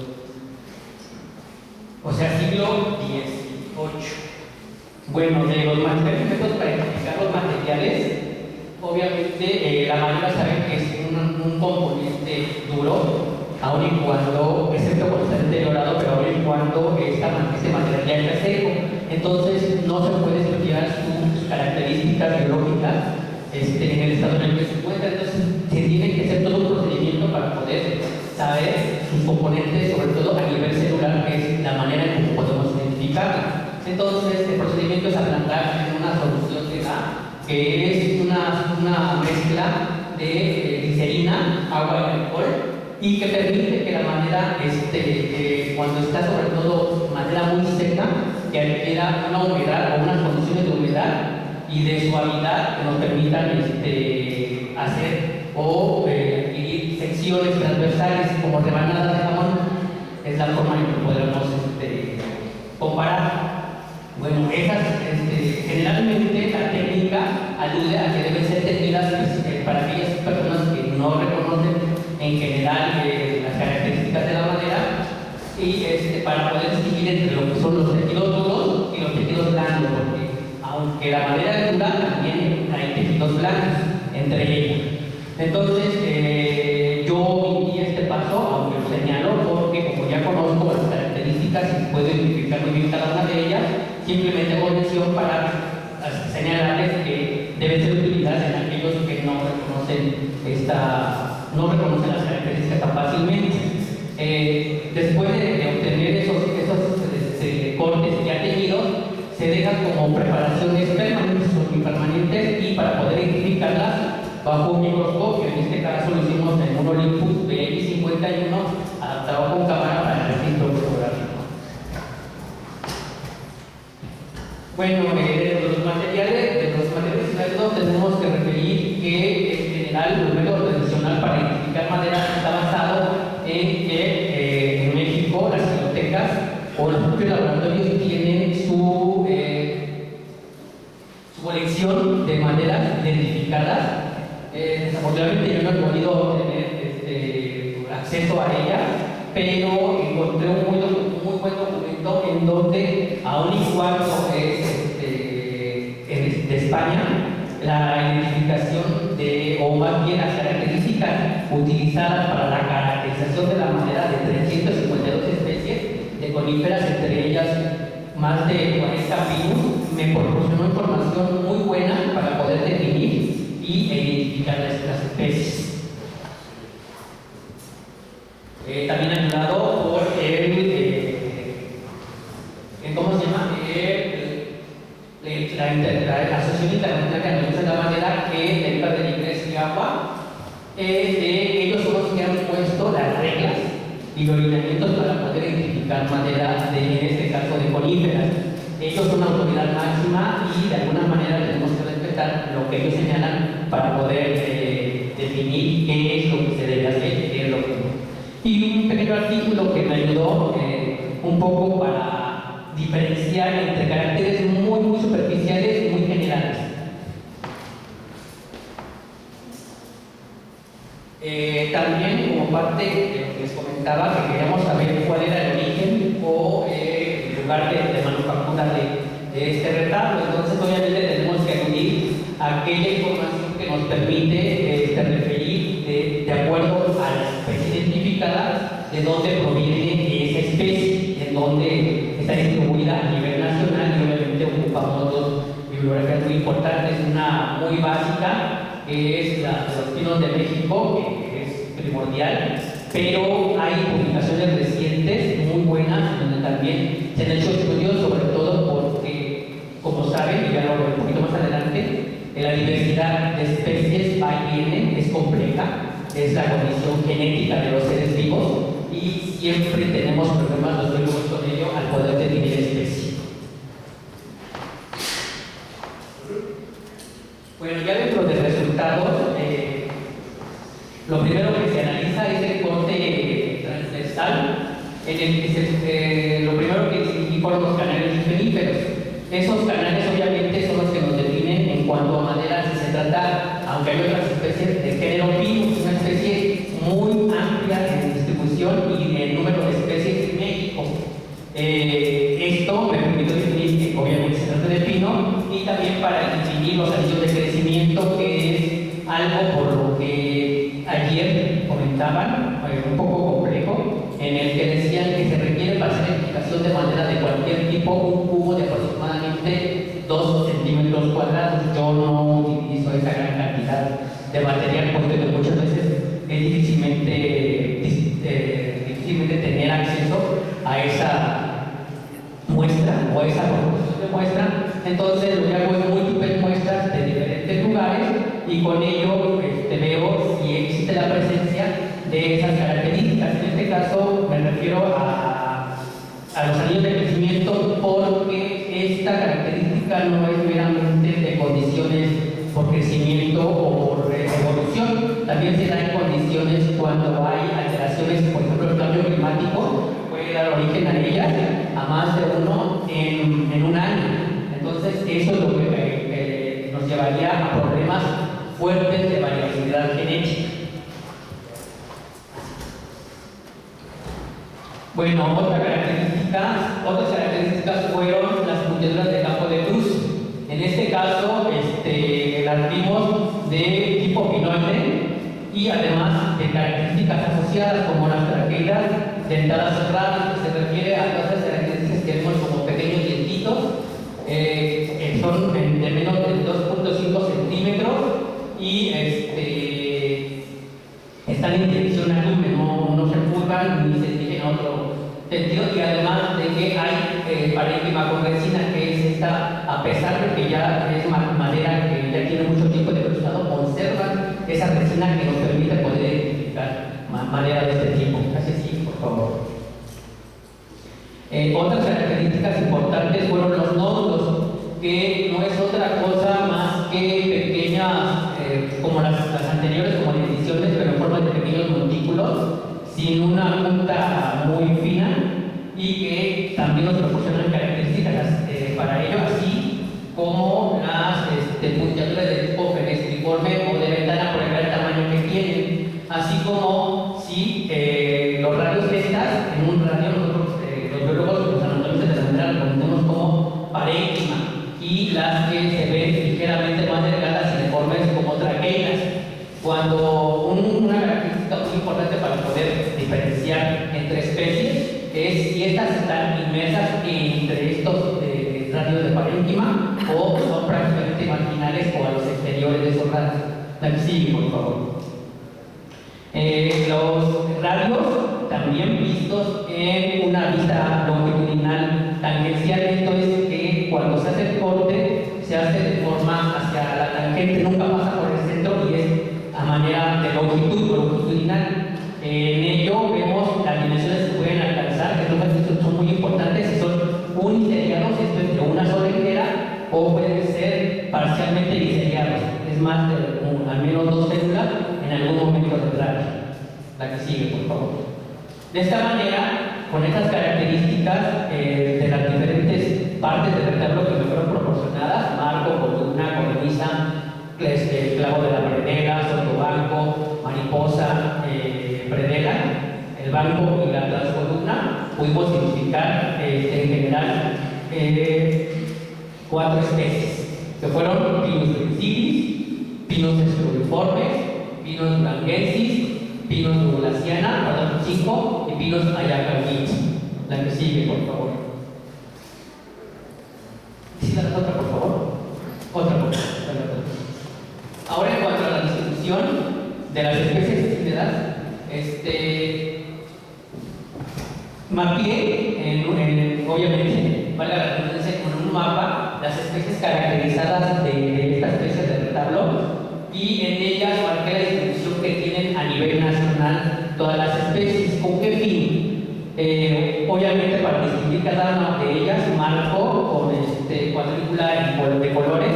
O sea, siglo XVIII. Bueno, de los métodos para identificar los materiales, obviamente la madera saben que es un componente duro, aun y cuando, excepto cuando está deteriorado, pero aun y cuando este material ya está seco. Entonces no se puede estudiar sus características biológicas en el estado en el que se encuentra. Entonces se tiene que hacer todo un procedimiento para poder saber sus componentes, sobre todo a nivel celular, que es la manera en cómo podemos identificarla. Entonces el procedimiento es ablandar en una solución que da, que es una mezcla de glicerina, agua y alcohol, y que permite que la madera, cuando está sobre todo madera muy seca, que adquiera una humedad o unas condiciones de humedad y de suavidad que nos permitan hacer o adquirir secciones transversales como rebanadas de jamón. Es la forma en que podemos comparar. Bueno, generalmente la técnica alude a que deben ser tejidas para aquellas personas que no reconocen en general las características de la madera, y para poder distinguir entre lo que son los tejidos duros y los tejidos blandos, porque aunque la madera es dura, también hay tejidos blandos entre ellos. Entonces, yo omití este paso, aunque lo señalo, porque como ya conozco las características y puedo identificar muy bien cada una de ellas, simplemente hago mención para señalarles que deben ser utilizadas en aquellos que no reconocen las características tan fácilmente. Después de obtener esos cortes ya teñidos, se dejan como preparaciones permanentes o impermanentes, y para poder identificarlas bajo un microscopio, en este caso lo hicimos en un Olympus BX51 adaptado con cámara para el registro fotográfico. Bueno, de los materiales históricos tenemos que referir que en general el método tradicional para identificar madera está basado en que en México las bibliotecas o los propios laboratorios tienen su colección de maderas identificadas. Desafortunadamente yo no he podido tener acceso a ella, pero encontré un muy buen documento en donde, aun y cuando es de España, la identificación o más bien las características utilizadas para la caracterización de la madera de 352 especies de coníferas, entre ellas más de 40 pinus, me proporcionó información muy buena para poder definir y identificar las especies. También ayudado por ¿cómo se llama? La Asociación Internacional de Analítica de la Madera, que deriva del inglés IAPA. Ellos son los que han puesto las reglas y los lineamientos para poder identificar madera, en este caso de coníferas. Ellos son la autoridad máxima y de alguna manera tenemos que respetar lo que ellos señalan para poder definir qué es lo que se debe hacer y qué es lo que no. Y un pequeño artículo que me ayudó un poco para diferenciar entre caracteres muy superficiales y muy generales. También, como parte de lo que les comentaba, que queríamos saber cuál era el origen o el lugar de manufactura de este retablo. Entonces, obviamente, tenemos que acudir a aquella información que nos permite referir de acuerdo a la especie identificada, de dónde proviene esa especie, de dónde está distribuida a nivel nacional, y obviamente ocupamos dos bibliografías muy importantes, una muy básica, que es la de los Pinos de México, que es primordial, pero hay publicaciones recientes muy buenas, donde también se han hecho estudios, sobre todo porque, como saben, y ya lo veré un poquito más adelante, la diversidad de especies va y viene, es compleja, es la condición genética de los seres vivos, y siempre tenemos problemas los biólogos con ello al poder definir especies. forestal, en el que lo primero que distinguí fueron los canales infeníferos. Esos canales obviamente son los que nos definen en cuanto a madera, si se trata, aunque hay otras especies de género pino, es una especie muy amplia en distribución y en número de especies en México. Esto me permitió definir que obviamente se trata de pino, y también para definir los anillos de crecimiento, que es algo por lo que ayer comentaban, un poco complejo, en el que decían que se requiere para hacer edificación de madera de cualquier tipo un cubo de aproximadamente 2 centímetros cuadrados. Yo no utilizo esa gran cantidad de material porque muchas veces es difícilmente tener acceso a esa muestra o a esa proporción de muestra. Entonces lo que hago es múltiples muestras de diferentes lugares y con ello veo si existe la presencia de esas características. En este caso me refiero a los anillos de crecimiento, porque esta característica no es meramente de condiciones por crecimiento o por evolución, también se da en condiciones cuando hay alteraciones, por ejemplo el cambio climático puede dar origen a ellas, a más de uno en un año. Entonces eso es lo que nos llevaría a problemas fuertes de variabilidad genética. Bueno, otras características fueron las punteduras de campo de cruz. En este caso, las vimos de tipo pinoide y además de características asociadas como las traqueidas dentadas cerradas, que se refiere a todas las características que vemos como pequeños dientitos, son de menos de 2.5 centímetros y están en dirección al lumen, no se curvan ni se dirigen a otro sentido, y además de que hay parénquima con resina, que es esta, a pesar de que ya es madera que ya tiene mucho tiempo de cruzado, conservan esa resina que nos permite poder identificar madera de este tipo. Así sí, por favor. Otras características importantes fueron los nódulos, que no es otra cosa más que pequeñas, como las anteriores, como ediciones, pero en forma de pequeños montículos, sin una punta muy fina, y que también nos proporcionan características para ello, así como las puntiaduras de tipo fenestriforme o de ventana por el tamaño que tienen, así como si los radios estas, en un radio nosotros los biólogos, los anatomistas de la madera, lo conocemos como parénquima, y las que se ven ligeramente más delgadas y deformes como traqueidas. Cuando una característica muy importante para poder diferenciar entre especies es si estas están inmersas entre estos radios de parénquima o son prácticamente marginales o a los exteriores de esos radios. La que sigue, por favor. Los radios también vistos en una vista longitudinal tangencial, esto es que cuando se hace el corte se hace de forma hacia la tangente, nunca pasa por el centro y es a manera de longitudinal. En ello vemos las dimensiones que pueden alcanzar, que son muy importantes, si son uniseriados, esto es de una sola entera, o pueden ser parcialmente biseriados, es más de al menos 2 células en algún momento del radio. La que sigue, por favor. De esta manera, con estas características de las diferentes partes del retablo que me fueron proporcionadas, marco, columna, cornisa, clavo de la predela, sotobanco, mariposa, predela, el banco y la transcolumna, pudimos identificar en general 4 especies, que fueron Pinus flexilis, Pinus escrobiformes, Pinus duranguensis, Pinus nubulaciana, 5, y Pinus ayacalmich. La que sigue, por favor. ¿Sí la otra, por favor? Otra, por favor. Ahora, en cuanto a la distribución de las especies híbridas, mapeé, obviamente, valga la redundancia, con un mapa las especies caracterizadas de esta especie de retablo, y en ellas marqué la distribución que tienen a nivel nacional todas las especies. ¿Con qué fin? Obviamente, para distinguir cada una de ellas, marco con cuadrícula de colores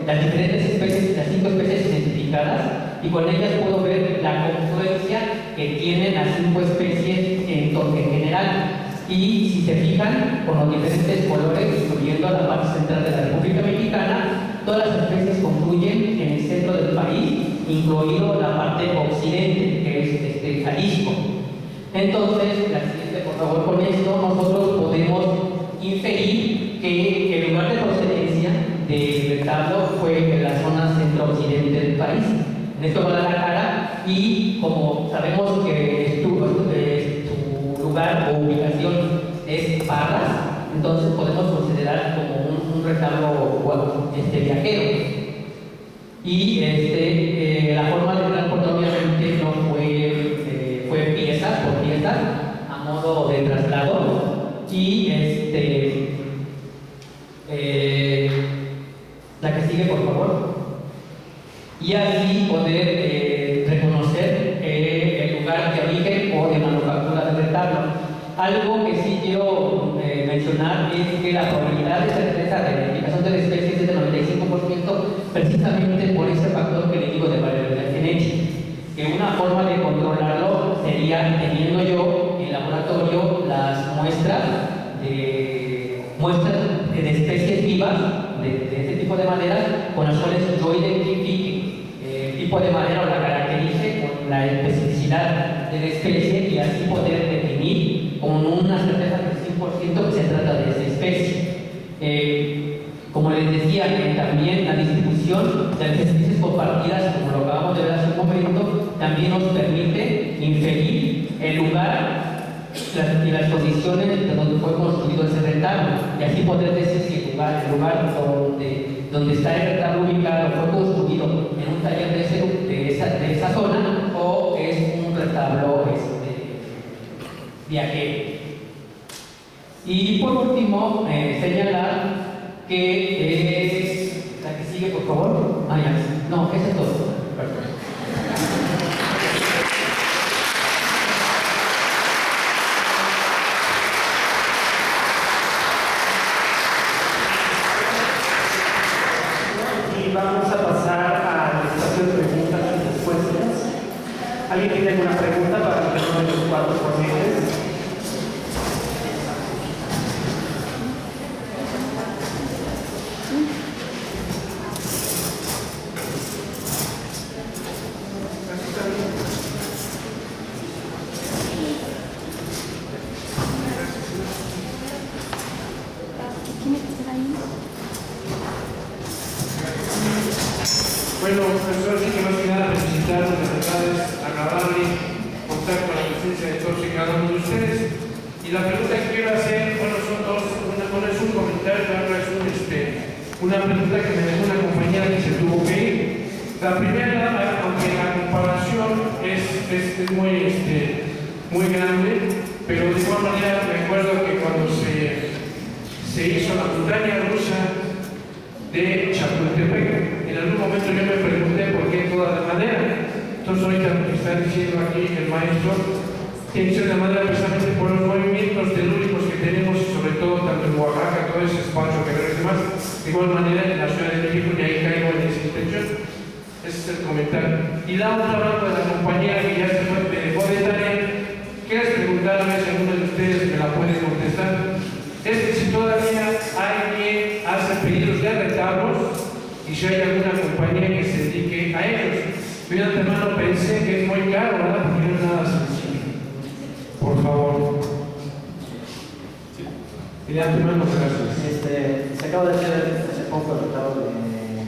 las diferentes especies, las 5 especies identificadas, y con ellas puedo ver la confluencia que tienen las 5 especies en arquitectónico en general. Y si se fijan, con los diferentes colores, incluyendo la parte central de la República Mexicana, todas las especies confluyen en el centro del país, incluido la parte occidente, que es Jalisco. Entonces, la siguiente, por favor, con esto nosotros podemos inferir que el lugar de procedencia del retablo fue en la zona centro-occidente del país, en esto Guadalajara, y como sabemos que su lugar o ubicación es Parras, entonces podemos considerar como un retablo viajero. Y la forma de transporte obviamente no fue piezas por piezas, a modo de traslado. Y la que sigue, por favor. Y así poder reconocer el lugar de origen o de manufactura del retablo. Algo que sí quiero mencionar es que la probabilidad de certeza de identificación de la especie es del 95%, precisamente por ese factor que le digo de variabilidad genética. Que una forma de controlarlo sería teniendo yo en laboratorio las muestras de especies vivas de este tipo de maderas con las cuales yo identifique el tipo de madera o la caracterice con la especificidad de la especie y así poder definir con una certeza del 100% que se trata de esa especie. Como les decía, también la distribución de las especies compartidas, como lo acabamos de ver hace un momento, también nos permite inferir el lugar y las condiciones de donde fue construido ese retablo, y así poder decir si el lugar donde está el retablo ubicado fue construido en un taller de esa zona o es un retablo viajero. Y por último, señalar que es la que sigue, por favor. No, esa es todo. Perfecto. Y vamos a pasar al espacio de preguntas y respuestas. ¿Alguien tiene alguna pregunta para cada uno de los cuatro ponentes? Bueno, profesor, sí que más que nada felicitarlos, de verdad es agradable contar con la presencia de todos y cada uno de ustedes. Y la pregunta que quiero hacer, bueno, son dos, una es un comentario, la otra es una pregunta que me dejó una compañera que se tuvo que ir. La primera, aunque la comparación es muy grande, pero de igual manera recuerdo que cuando se hizo la montaña rusa de Chapultepec, en algún momento yo me pregunté por qué toda de madera. Entonces ahorita lo que está diciendo aquí el maestro tiene que ser de madera precisamente por los movimientos telúricos que tenemos, sobre todo tanto en Oaxaca, todo ese espacio que y demás, de igual manera en la Ciudad de México, y ahí caigo en esa intención. Ese es el comentario. Y la otra, hablando de la compañera que ya se fue, me dejó de tarea, quiero preguntar a ver si alguno de ustedes me la puede contestar. Es que si todavía alguien hace pedidos de retablos y si hay alguna compañía que se dedique a ellos. Yo de antemano pensé que es muy caro, ¿verdad? Porque no es nada sencillo. Por favor. Y de antemano, gracias. Se acaba de hacer hace poco el retablo de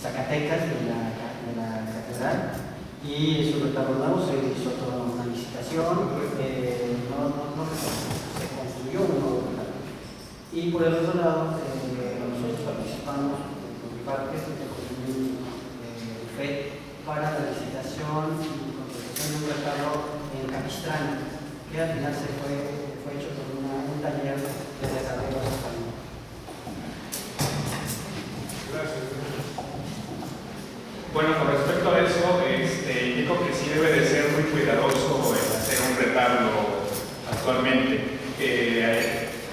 Zacatecas, de la catedral, y su retablo nuevo se hizo toda una licitación, se construyó un nuevo retablo. Y por el otro lado, nosotros participamos por mi parte con un FED para la licitación y construcción de un retablo en Capistrán, que al final fue hecho por un taller de desarrollo español. Gracias. Bueno, con respecto a eso, digo que sí debe de ser muy cuidadoso en hacer un retablo actualmente.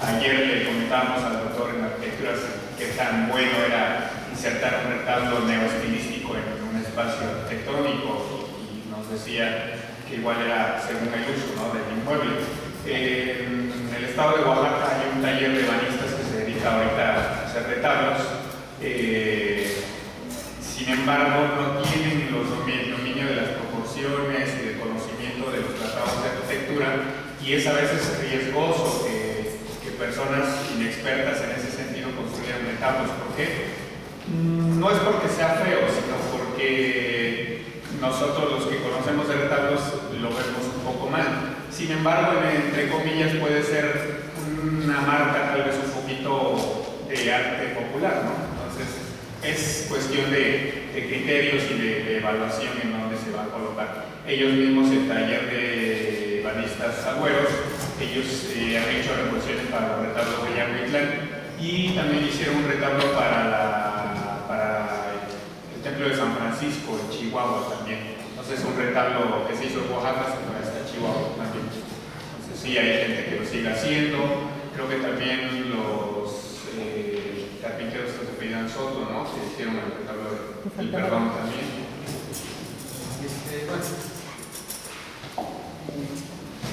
Ayer le comentábamos al doctor en arquitectura que tan bueno era insertar un retablo neoestilístico en un espacio arquitectónico y nos decía que igual era según el uso, ¿no?, del inmueble. En el estado de Oaxaca hay un taller de ebanistas que se dedica ahorita a hacer retablos. Sin embargo, no tienen el dominio de las proporciones y de conocimiento de los tratados de arquitectura, y es a veces riesgoso que personas inexpertas en ese sentido construyan retablos. ¿Por qué? No es porque sea feo, sino porque nosotros, los que conocemos de retablos, lo vemos un poco mal. Sin embargo, entre comillas, puede ser una marca tal vez un poquito de arte popular, ¿no? Entonces, es cuestión de criterios y de evaluación en dónde se va a colocar. Ellos mismos, el taller de ebanistas agüeros, ellos han hecho revoluciones para los retablos de Yahuitlán, y también hicieron un retablo para el templo de San Francisco en Chihuahua también. Entonces, un retablo que se hizo en Oaxaca, se fue hasta Chihuahua también. Entonces, sí, hay gente que lo sigue haciendo. Creo que también los carpinteros de Pedán Soto, ¿no?, que hicieron el retablo del perdón también. Bueno,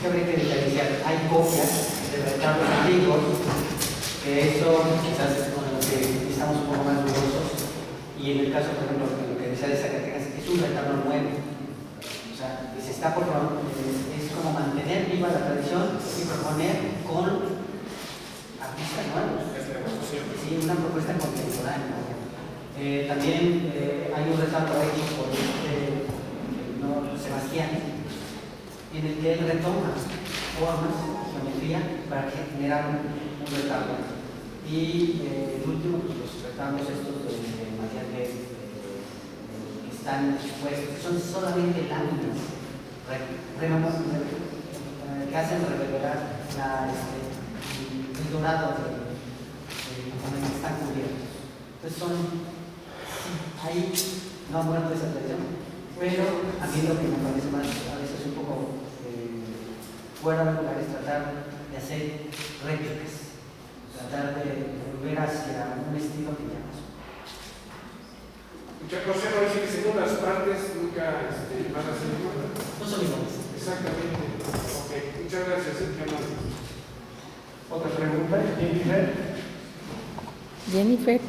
habría que diferenciar. Hay copias de retablos antiguos, que eso quizás es con lo que estamos un poco más dudosos, y en el caso, por ejemplo, lo que decía de Zacatecas, es un retablo nuevo. O sea, y se está por es como mantener viva la tradición y proponer con artistas nuevos. Sí, una propuesta contemporánea. También hay un retablo hecho por Sebastián, en el que él retoma formas, geometría, para generar un retablo. Y el último, pues, los retablos estos de Matías que están expuestos, que son solamente láminas que hacen revelar el dorado con el que están cubiertos. Entonces ahí no ha muerto esa tradición, pero a mí lo que me parece más a veces un poco fuera de lugar es tratar de hacer réplicas, tratar de volver hacia un estilo que ya pasó. Muchas cosas, no dice que según las partes nunca van a ser iguales. No son iguales. Exactamente. Ok, muchas gracias. ¿Otra pregunta? Jennifer. Jennifer,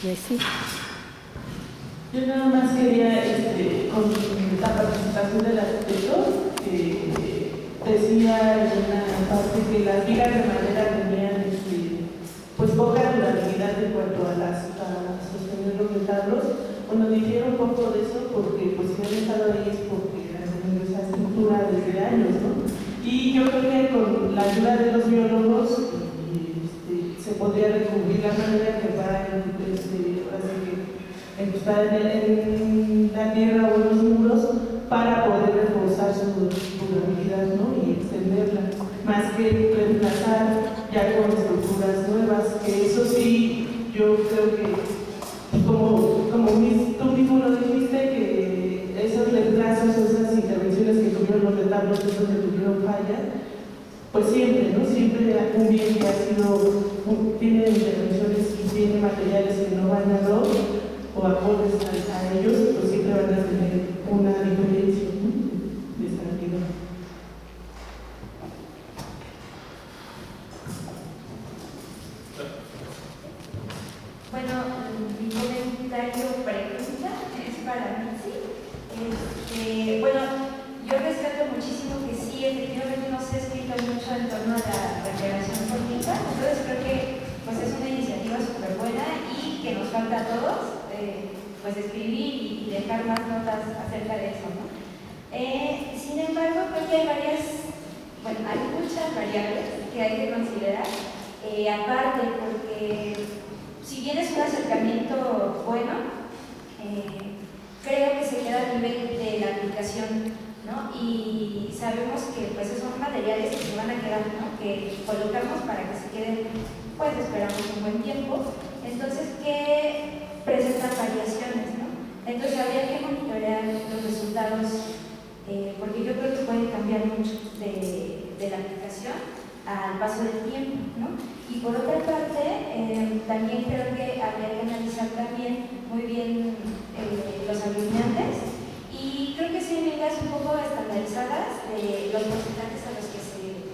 sí. Yo nada más quería, con la participación del arquitecto, decía en una parte que las vigas de madera tenían pues poca durabilidad en cuanto a sostener los retablos. Bueno, difiero un poco de eso porque pues si han estado ahí es porque han tenido esa estructura desde años, ¿no? Y yo creo que con la ayuda de los biólogos se podría recubrir la manera que va incrustada en la tierra o en los muros para poder reforzar su durabilidad, ¿no?, y extenderla, más que reemplazar ya con estructuras nuevas, que eso sí, yo creo que como tú mismo lo dijiste, que esos reemplazos, esas intervenciones que tuvieron los retablos, esos que tuvieron falla, pues siempre, ¿no? Siempre un bien que ha sido, tiene intervenciones y tiene materiales que no van a dos o acordes a ellos, pues siempre van a tener una diferencia, ¿no?, de estabilidad. Bueno, mi comentario pregunta es para mí, sí. Bueno, yo rescato muchísimo que sí, efectivamente no se ha escrito mucho en torno a la recreación fórmica, entonces creo que pues es una iniciativa súper buena y que nos falta a todos pues escribir y dejar más notas acerca de eso, ¿no? Sin embargo, creo que hay muchas variables que hay que considerar, aparte porque si bien es un acercamiento bueno, creo que se queda a nivel de la aplicación, ¿no? Y sabemos que pues son materiales que se van a quedar, ¿no?, que colocamos para que se queden, pues esperamos un buen tiempo, entonces que presentan variaciones, ¿no? Entonces habría que monitorear los resultados, porque yo creo que pueden cambiar mucho de la aplicación al paso del tiempo, ¿no? Y por otra parte, también creo que habría que analizar también muy bien los aglutinantes, y creo que sí hay medidas un poco estandarizadas de los porcentajes a los que se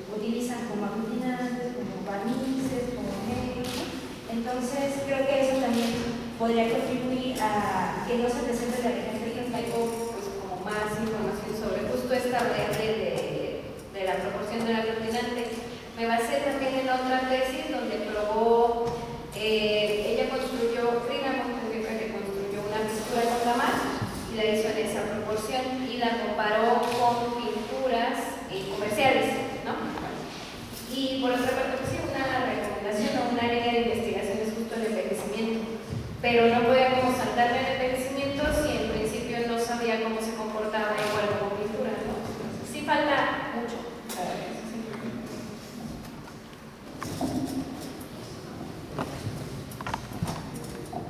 que no se presente la vigencia del tiempo, pues como más información sobre justo esta variable de la proporción del aglutinante. Me basé también en otra tesis donde probó, ella construyó, Frida Montevideo, que construyó una pintura con gamar y la hizo en esa proporción y la comparó con pinturas comerciales, ¿no? Y por otra parte, pues sí, una recomendación o una línea de investigación es justo el envejecimiento, pero no podía como saltarme el envejecimiento si en principio no sabía cómo se comportaba igual como pintura, ¿no? Sí falta mucho.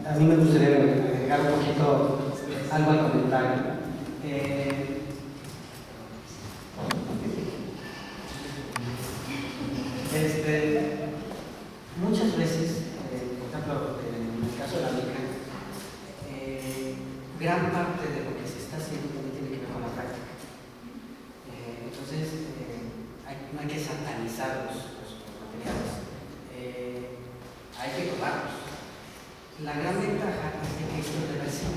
A mí me gustaría agregar un poquito algo al comentario. Muchas veces, por ejemplo, en el caso de la mica, gran parte de lo que se está haciendo también tiene que ver con la práctica. Entonces, no hay que satanizar los materiales. Hay que probarlos. La gran ventaja es que esto debe ser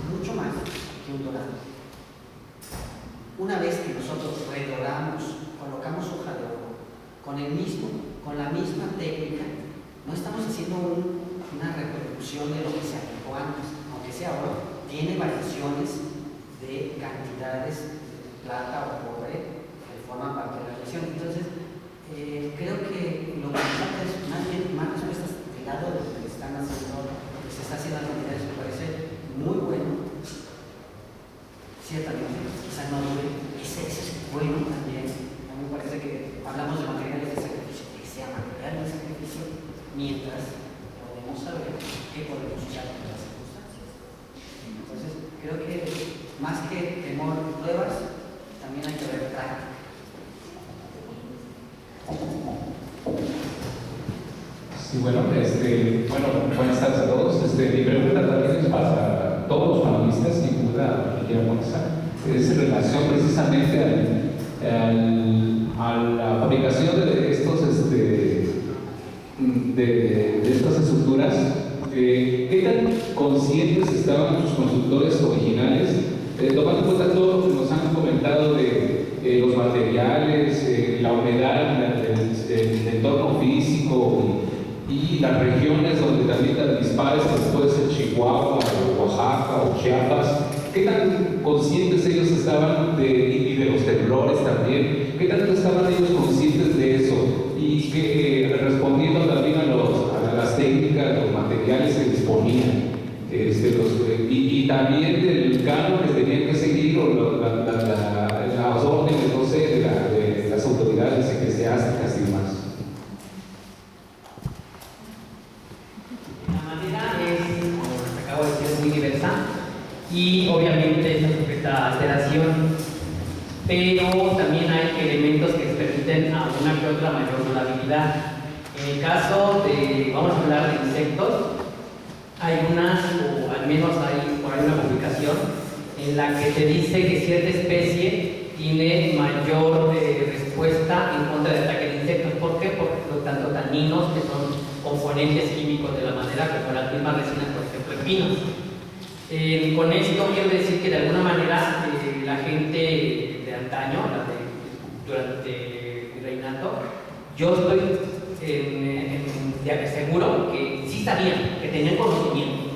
mucho más que un dorado. Una vez que nosotros redoramos, colocamos hoja de oro con la misma técnica, no estamos haciendo una reproducción de lo que se aplicó antes, aunque sea oro, tiene variaciones de cantidades de plata o cobre que forman parte de la reacción. Entonces, creo que lo que falta es más bien más respuestas del lado de lo que están haciendo, lo que se está haciendo en las unidades, me parece muy bueno. Ciertamente, quizás no dure, ese es bueno también. A mí me parece que hablamos de materiales de sacrificio, que sea material de sacrificio, mientras podemos saber qué podemos usar en las circunstancias. Entonces, creo que más que temor de pruebas, también hay que ver práctica. Sí, bueno, buenas tardes a todos. Mi pregunta también es para todos los panelistas, sin duda que quieran contestar. Es en relación precisamente a la fabricación de estas estructuras. ¿Qué tan conscientes estaban sus constructores originales, tomando en cuenta todo lo que nos han comentado de los materiales, la humedad del entorno físico y las regiones donde también tan dispares, como puede ser Chihuahua, o Oaxaca o Chiapas? ¿Qué tan conscientes ellos estaban y de los temblores también? ¿Qué tanto estaban ellos conscientes de eso? Y que respondiendo también a las técnicas, los materiales que disponían, y también del canon que tenían que seguir, o las órdenes, no sé, de las autoridades eclesiásticas y demás. La manera es, como acabo de decir, muy diversa y obviamente está sujeta a alteración, pero también hay elementos que permiten a una que otra mayor durabilidad. En el caso de, vamos a hablar de insectos, hay unas, o al menos hay por ahí una publicación en la que te dice que cierta especie tiene mayor respuesta en contra del ataque de insectos. ¿Por qué? Porque tanto taninos, que son componentes químicos de la madera, como las mismas resinas, por ejemplo, en pinos. Con esto quiero decir que de alguna manera la gente de antaño, durante el reinato, yo estoy seguro que sí sabían, que tenían conocimiento,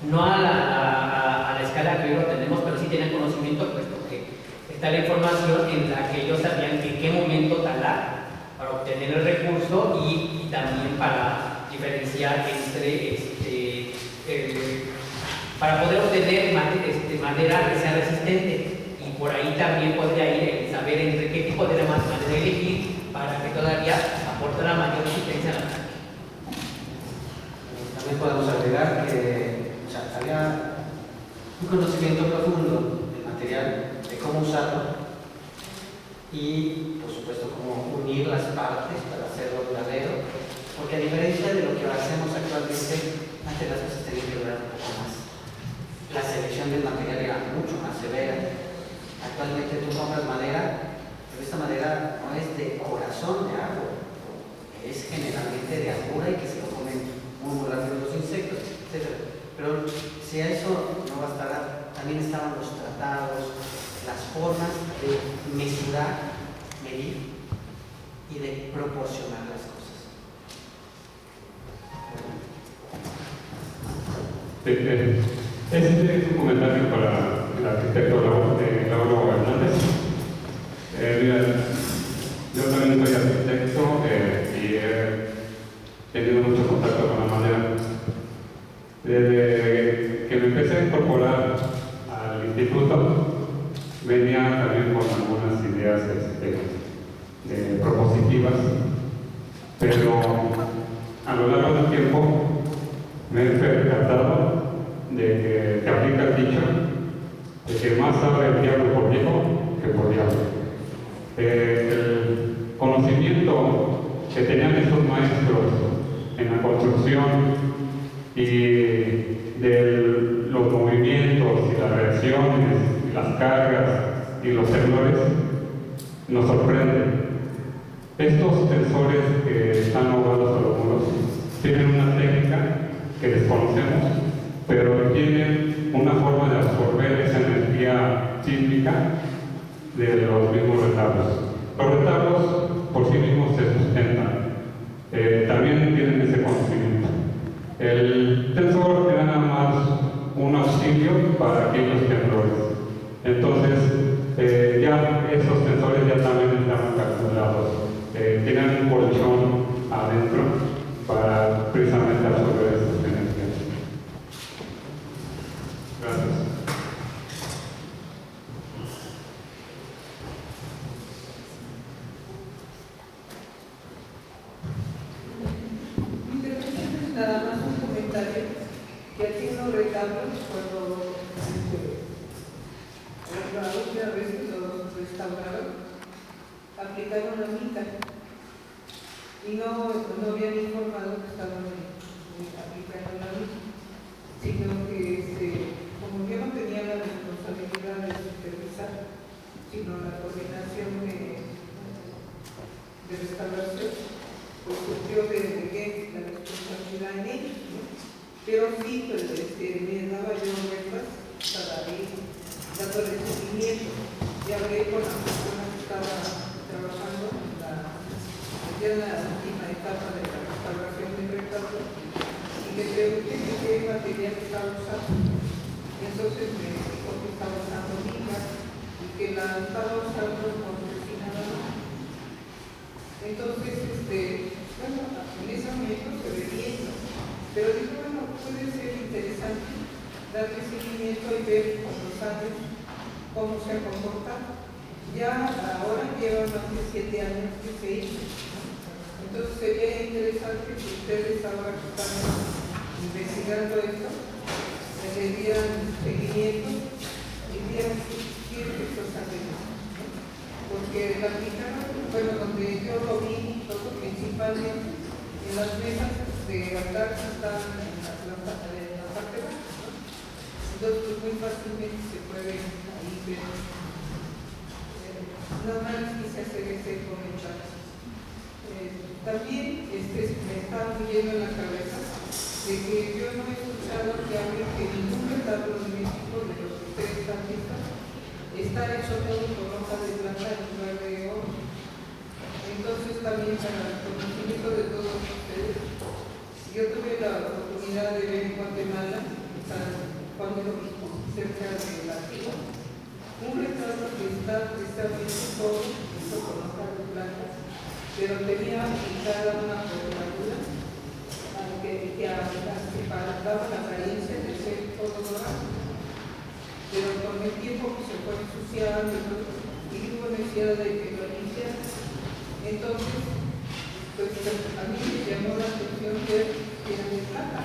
no a la escala que hoy lo tenemos, pero sí tenían conocimiento, puesto que está la información en la que ellos sabían en qué momento talar para obtener el recurso y también para diferenciar entre para poder obtener madera que sea resistente, y por ahí también podría ir el saber entre qué tipo de madera elegir para que todavía aporte la mayor resistencia a la práctica. También podemos agregar que había un conocimiento profundo del material, de cómo usarlo y, por supuesto, cómo unir las partes para hacerlo duradero, porque a diferencia de lo que hacemos actualmente, antes las cosas tenían que durar un poco más. La selección del material era mucho más severa. Actualmente tú compras madera, pero esta madera no es de corazón de árbol, es generalmente de arbura y que se lo comen muy rápido los insectos, etc. Pero si a eso no bastará también estaban los tratados, las formas de mesurar, medir y de proporcionar las cosas. Este es un comentario para el arquitecto Lauro Hernández. Mira, yo también soy arquitecto y he tenido mucho contacto con la madera. Desde que me empecé a incorporar al instituto, venía también con algunas ideas propositivas, pero a lo largo del tiempo me he percatado de que se aplica el dicho de que más sabe el diablo por viejo que por diablo. El conocimiento que tenían estos maestros en la construcción y de los movimientos y las reacciones y las cargas y los temblores nos sorprenden. Estos tensores que están ahogados a los muros tienen una técnica que desconocemos, pero tienen una forma de absorber esa energía sísmica de los mismos retablos. Los retablos por sí mismos se sustentan, también tienen ese conocimiento. El tensor era nada más un auxilio para aquellos temblores. Entonces, ya esos tensores ya también estaban calculados, tienen un colchón adentro para precisamente absorber esas energías. Gracias. Nada más un comentario, que aquí en los retablos, cuando la última vez que los restauraron, aplicaron la mica y no habían informado que estaban aplicando la mica, sino que como yo no tenía la responsabilidad de supervisar, sino la coordinación de restauración, pues yo delegué la responsabilidad en ellos, ¿no? Pero sí, pues, me daba yo vueltas para ir dándole seguimiento. Y hablé con la persona que estaba trabajando en la última etapa de la restauración del retablo y le pregunté qué material estaba usando. Entonces me dijo que estaba usando mica y que la estaba usando con resina nada. Entonces, bueno, en ese momento se ve bien, ¿no? Pero digo, bueno, puede ser interesante darle seguimiento y ver con los años cómo se ha comportado. Ya ahora lleva más de 7 años que se hizo. Entonces sería interesante que ustedes ahora que están investigando esto, le dieran seguimiento y vieran qué efectos han tenido. Porque la aplicaron, bueno, donde yo lo vi todo principalmente en las mesas de altar que están en la parte baja, ¿no? Entonces pues, muy fácilmente se puede ahí ver. Nada más quise hacer ese comentario. También me está huyendo en la cabeza de que yo no he escuchado que hable que ningún retablo de México de los que ustedes están viendo está hecho todo con hoja de plata en lugar de oro. Entonces también para el conocimiento de todos ustedes, yo tuve la oportunidad de ver en Guatemala, cuando lo vi cerca de la Tigua, un retablo que está precisamente todo hecho con hoja de plata, pero tenía aplicada una bordadura que daba la apariencia de ser todo dorado. Pero con el tiempo que se fue ensuciando y hubo necesidad de que lo limpiara. Entonces, pues a mí me llamó la atención ver que era de plata.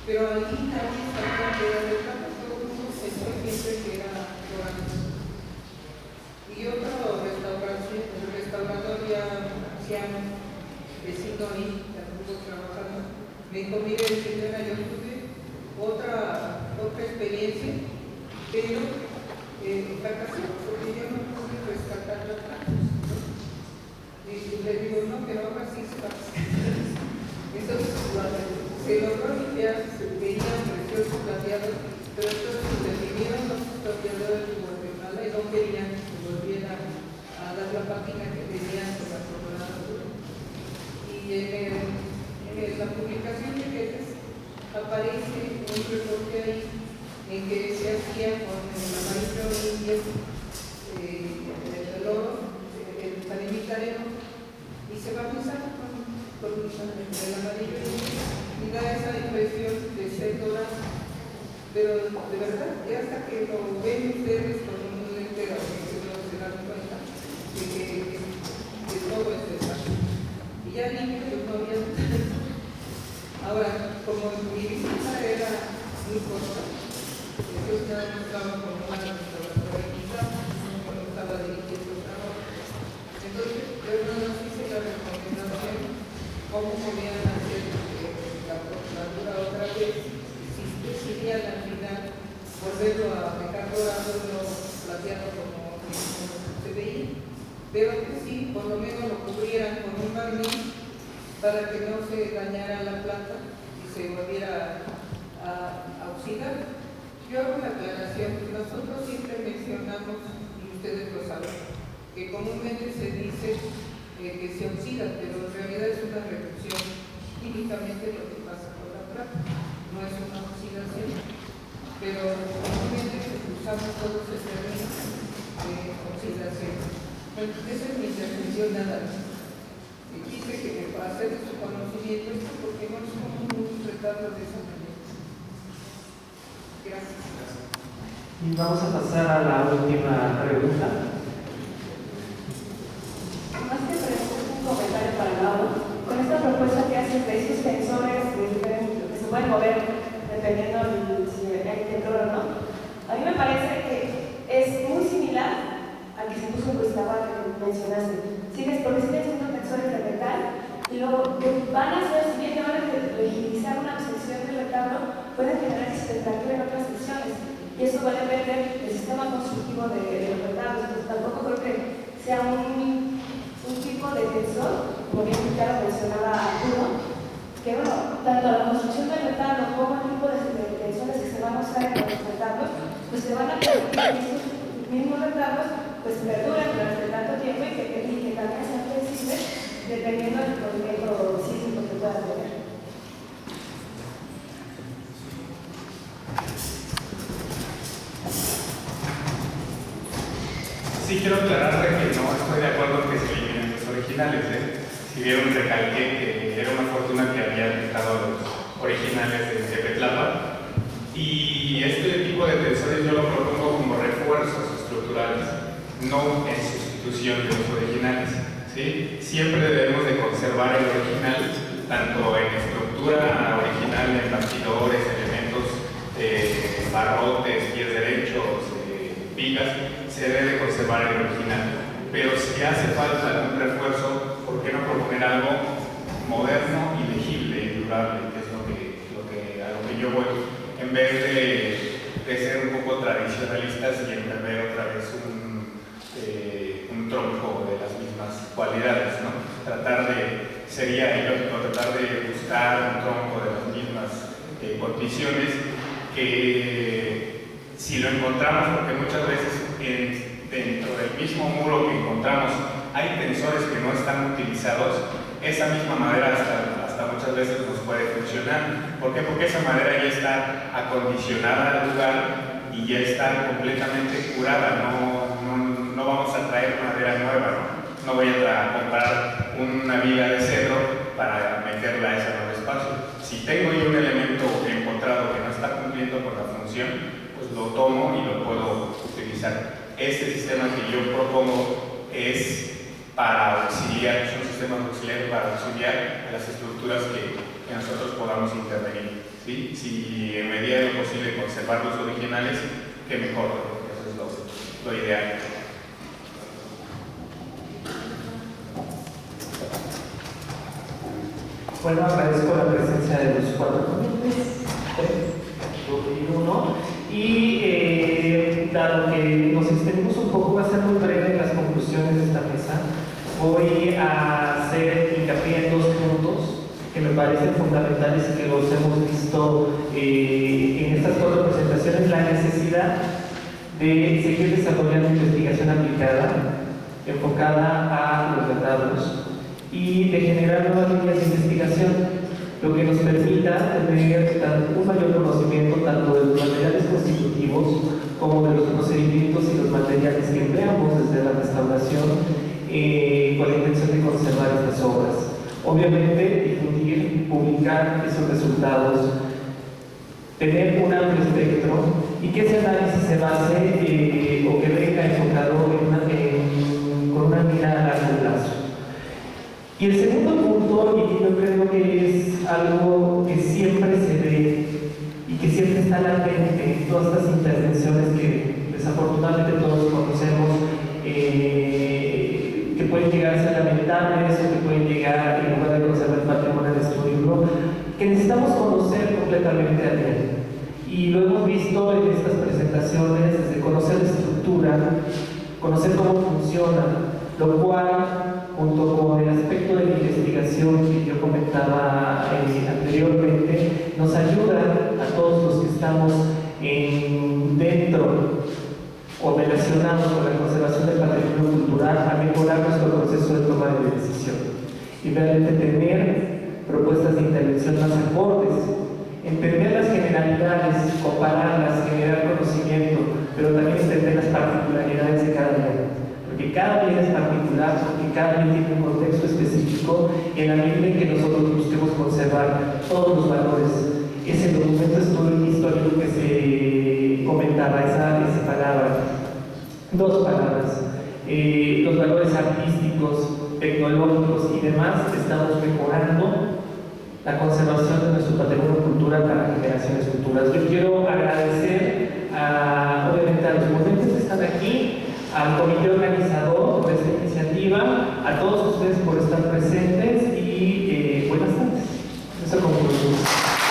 Pero ahí nadie sabía que era de plata, todo el mundo pensó siempre que era dorado. Y otro restaurador ya anciano, vecino ahí, que estuvo trabajando, me dijo, mire señora, yo tuve otra experiencia, pero fracasó porque yo no pude rescatar los platos, ¿no? Y le digo, no, pero ahora sí se va. Entonces, se logró limpiar, se veían preciosos plateados, pero entonces le vinieron aparece un reporte ahí en que se hacía con el amarillo indio, el olor, el panimitareno, y se va pisando con el amarillo indio y da esa impresión de ser dorado. Pero de verdad, ya hasta que lo ven ustedes con un lente de se dan cuenta de todo este espacio. Y ya limpio, pues no había. Ahora, como mi visita era muy corta, entonces nada más estaba con una restauratorita, cuando estaba dirigiendo el trabajo. Entonces, yo no nos hice la recomendación cómo podían hacer la tornatura otra vez, si decidían al final volverlo a dejar dorado, no plateado como se veía, pero que sí, por lo menos lo cubrieran con un barniz para que no se dañara la planta y se volviera a oxidar. Yo hago una aclaración, nosotros siempre mencionamos, y ustedes lo saben, que comúnmente se dice que se oxida, pero en realidad es una reducción químicamente lo que pasa con la planta, no es una oxidación, pero comúnmente usamos todos los términos de oxidación. Bueno, esa es mi intervención nada más. Y quise que me pase de su conocimiento esto porque no es común un retrato de esa manera. Gracias. Y vamos a pasar a la última pregunta. Más que preguntar un comentario para el lado, con esta propuesta que hacen de esos tensores que se pueden mover dependiendo de si hay temblor o no, a mí me parece que es muy similar al que se puso en Cuislava que mencionaste. Porque siguen siendo tensores de metal y lo que van a hacer, si bien van a rigidizar una sección del retablo, pueden generar temperatura en otras secciones y eso va a depender del sistema constructivo de los retablos. Entonces tampoco creo que sea un tipo de tensor, como bien ya lo mencionaba Arturo, que bueno, tanto la construcción del retablo como el tipo de tensores que se van a usar en los retablos, pues se van a permitir que estos mismos retablos pues perduren durante tanto tiempo y que también sean flexibles dependiendo del movimiento sísmico que pueda tener. Sí, quiero aclarar que no estoy de acuerdo en que se eliminen los originales. Si vieron, recalqué que era una fortuna que habían dejado los originales de Tepetlapa. Y este tipo de tensores yo lo propongo como refuerzos estructurales, no en sustitución de los originales. ¿Sí? Siempre debemos de conservar el original, tanto en estructura original, en bastidores, elementos, barrotes, pies derechos, vigas, se debe de conservar el original. Pero si hace falta algún refuerzo, ¿por qué no proponer algo moderno y legible y durable? Que es a lo que yo voy. En vez de ser un poco tradicionalistas y emprender otra vez un tronco de las mismas cualidades, ¿no? Sería ilógico tratar de buscar un tronco de las mismas condiciones que si lo encontramos, porque muchas veces dentro del mismo muro que encontramos hay tensores que no están utilizados, esa misma madera hasta muchas veces nos puede funcionar. ¿Por qué? Porque esa madera ya está acondicionada al lugar y ya está completamente curada. No vamos a traer madera nueva, ¿no? No voy a comprar una viga de cedro para meterla a ese nuevo espacio. Si tengo yo un elemento encontrado que no está cumpliendo con la función, pues lo tomo y lo puedo utilizar. Este sistema que yo propongo es para auxiliar, son sistemas auxiliares para auxiliar a las estructuras que nosotros podamos intervenir. ¿Sí? Si en medida de lo posible conservar los originales, que mejor, eso es lo ideal. Bueno, agradezco la presencia de los 4 ponentes, 3, 2 y 1. Y dado que nos extendimos un poco, va a ser muy breve en las conclusiones de esta mesa. Voy a hacer hincapié en 2 puntos que me parecen fundamentales y que los hemos visto en estas 4 presentaciones: la necesidad de seguir desarrollando investigación aplicada, enfocada a los retablos, y de generar nuevas líneas de investigación. lo que nos permita tener un mayor conocimiento tanto de los materiales constitutivos como de los procedimientos y los materiales que empleamos desde la restauración con la intención de conservar estas obras. Obviamente, difundir, publicar esos resultados, tener un amplio espectro y que ese análisis se base o que venga enfocado con una mirada a largo plazo. Y el segundo punto, y yo creo que es algo que siempre se ve y que siempre está latente en todas estas intervenciones que desafortunadamente todos conocemos, que pueden llegar a ser lamentables o que pueden llegar, en lugar de conservar el patrimonio, a destruirlo, que necesitamos conocer completamente a él. Y lo hemos visto en estas presentaciones, desde conocer la estructura, conocer cómo funciona, lo cual, junto con el aspecto de la investigación que yo comentaba anteriormente, nos ayuda a todos los que estamos dentro o relacionados con la conservación del patrimonio cultural a mejorar nuestro proceso de toma de decisión y realmente tener propuestas de intervención más acordes, entender las generalidades, compararlas, generar conocimiento, pero también entender las particularidades de cada bien. Porque cada bien es particular, porque cada bien tiene un contexto específico y en la medida en que nosotros busquemos conservar todos los valores, ese documento histórico que se comentaba, esa palabra, dos palabras, los valores artísticos, tecnológicos y demás, estamos mejorando la conservación de nuestro patrimonio cultural para generaciones futuras. Yo quiero agradecer obviamente a los ponentes que están aquí, al comité organizador de esta iniciativa, a todos ustedes por estar presentes y buenas tardes. Eso concluye.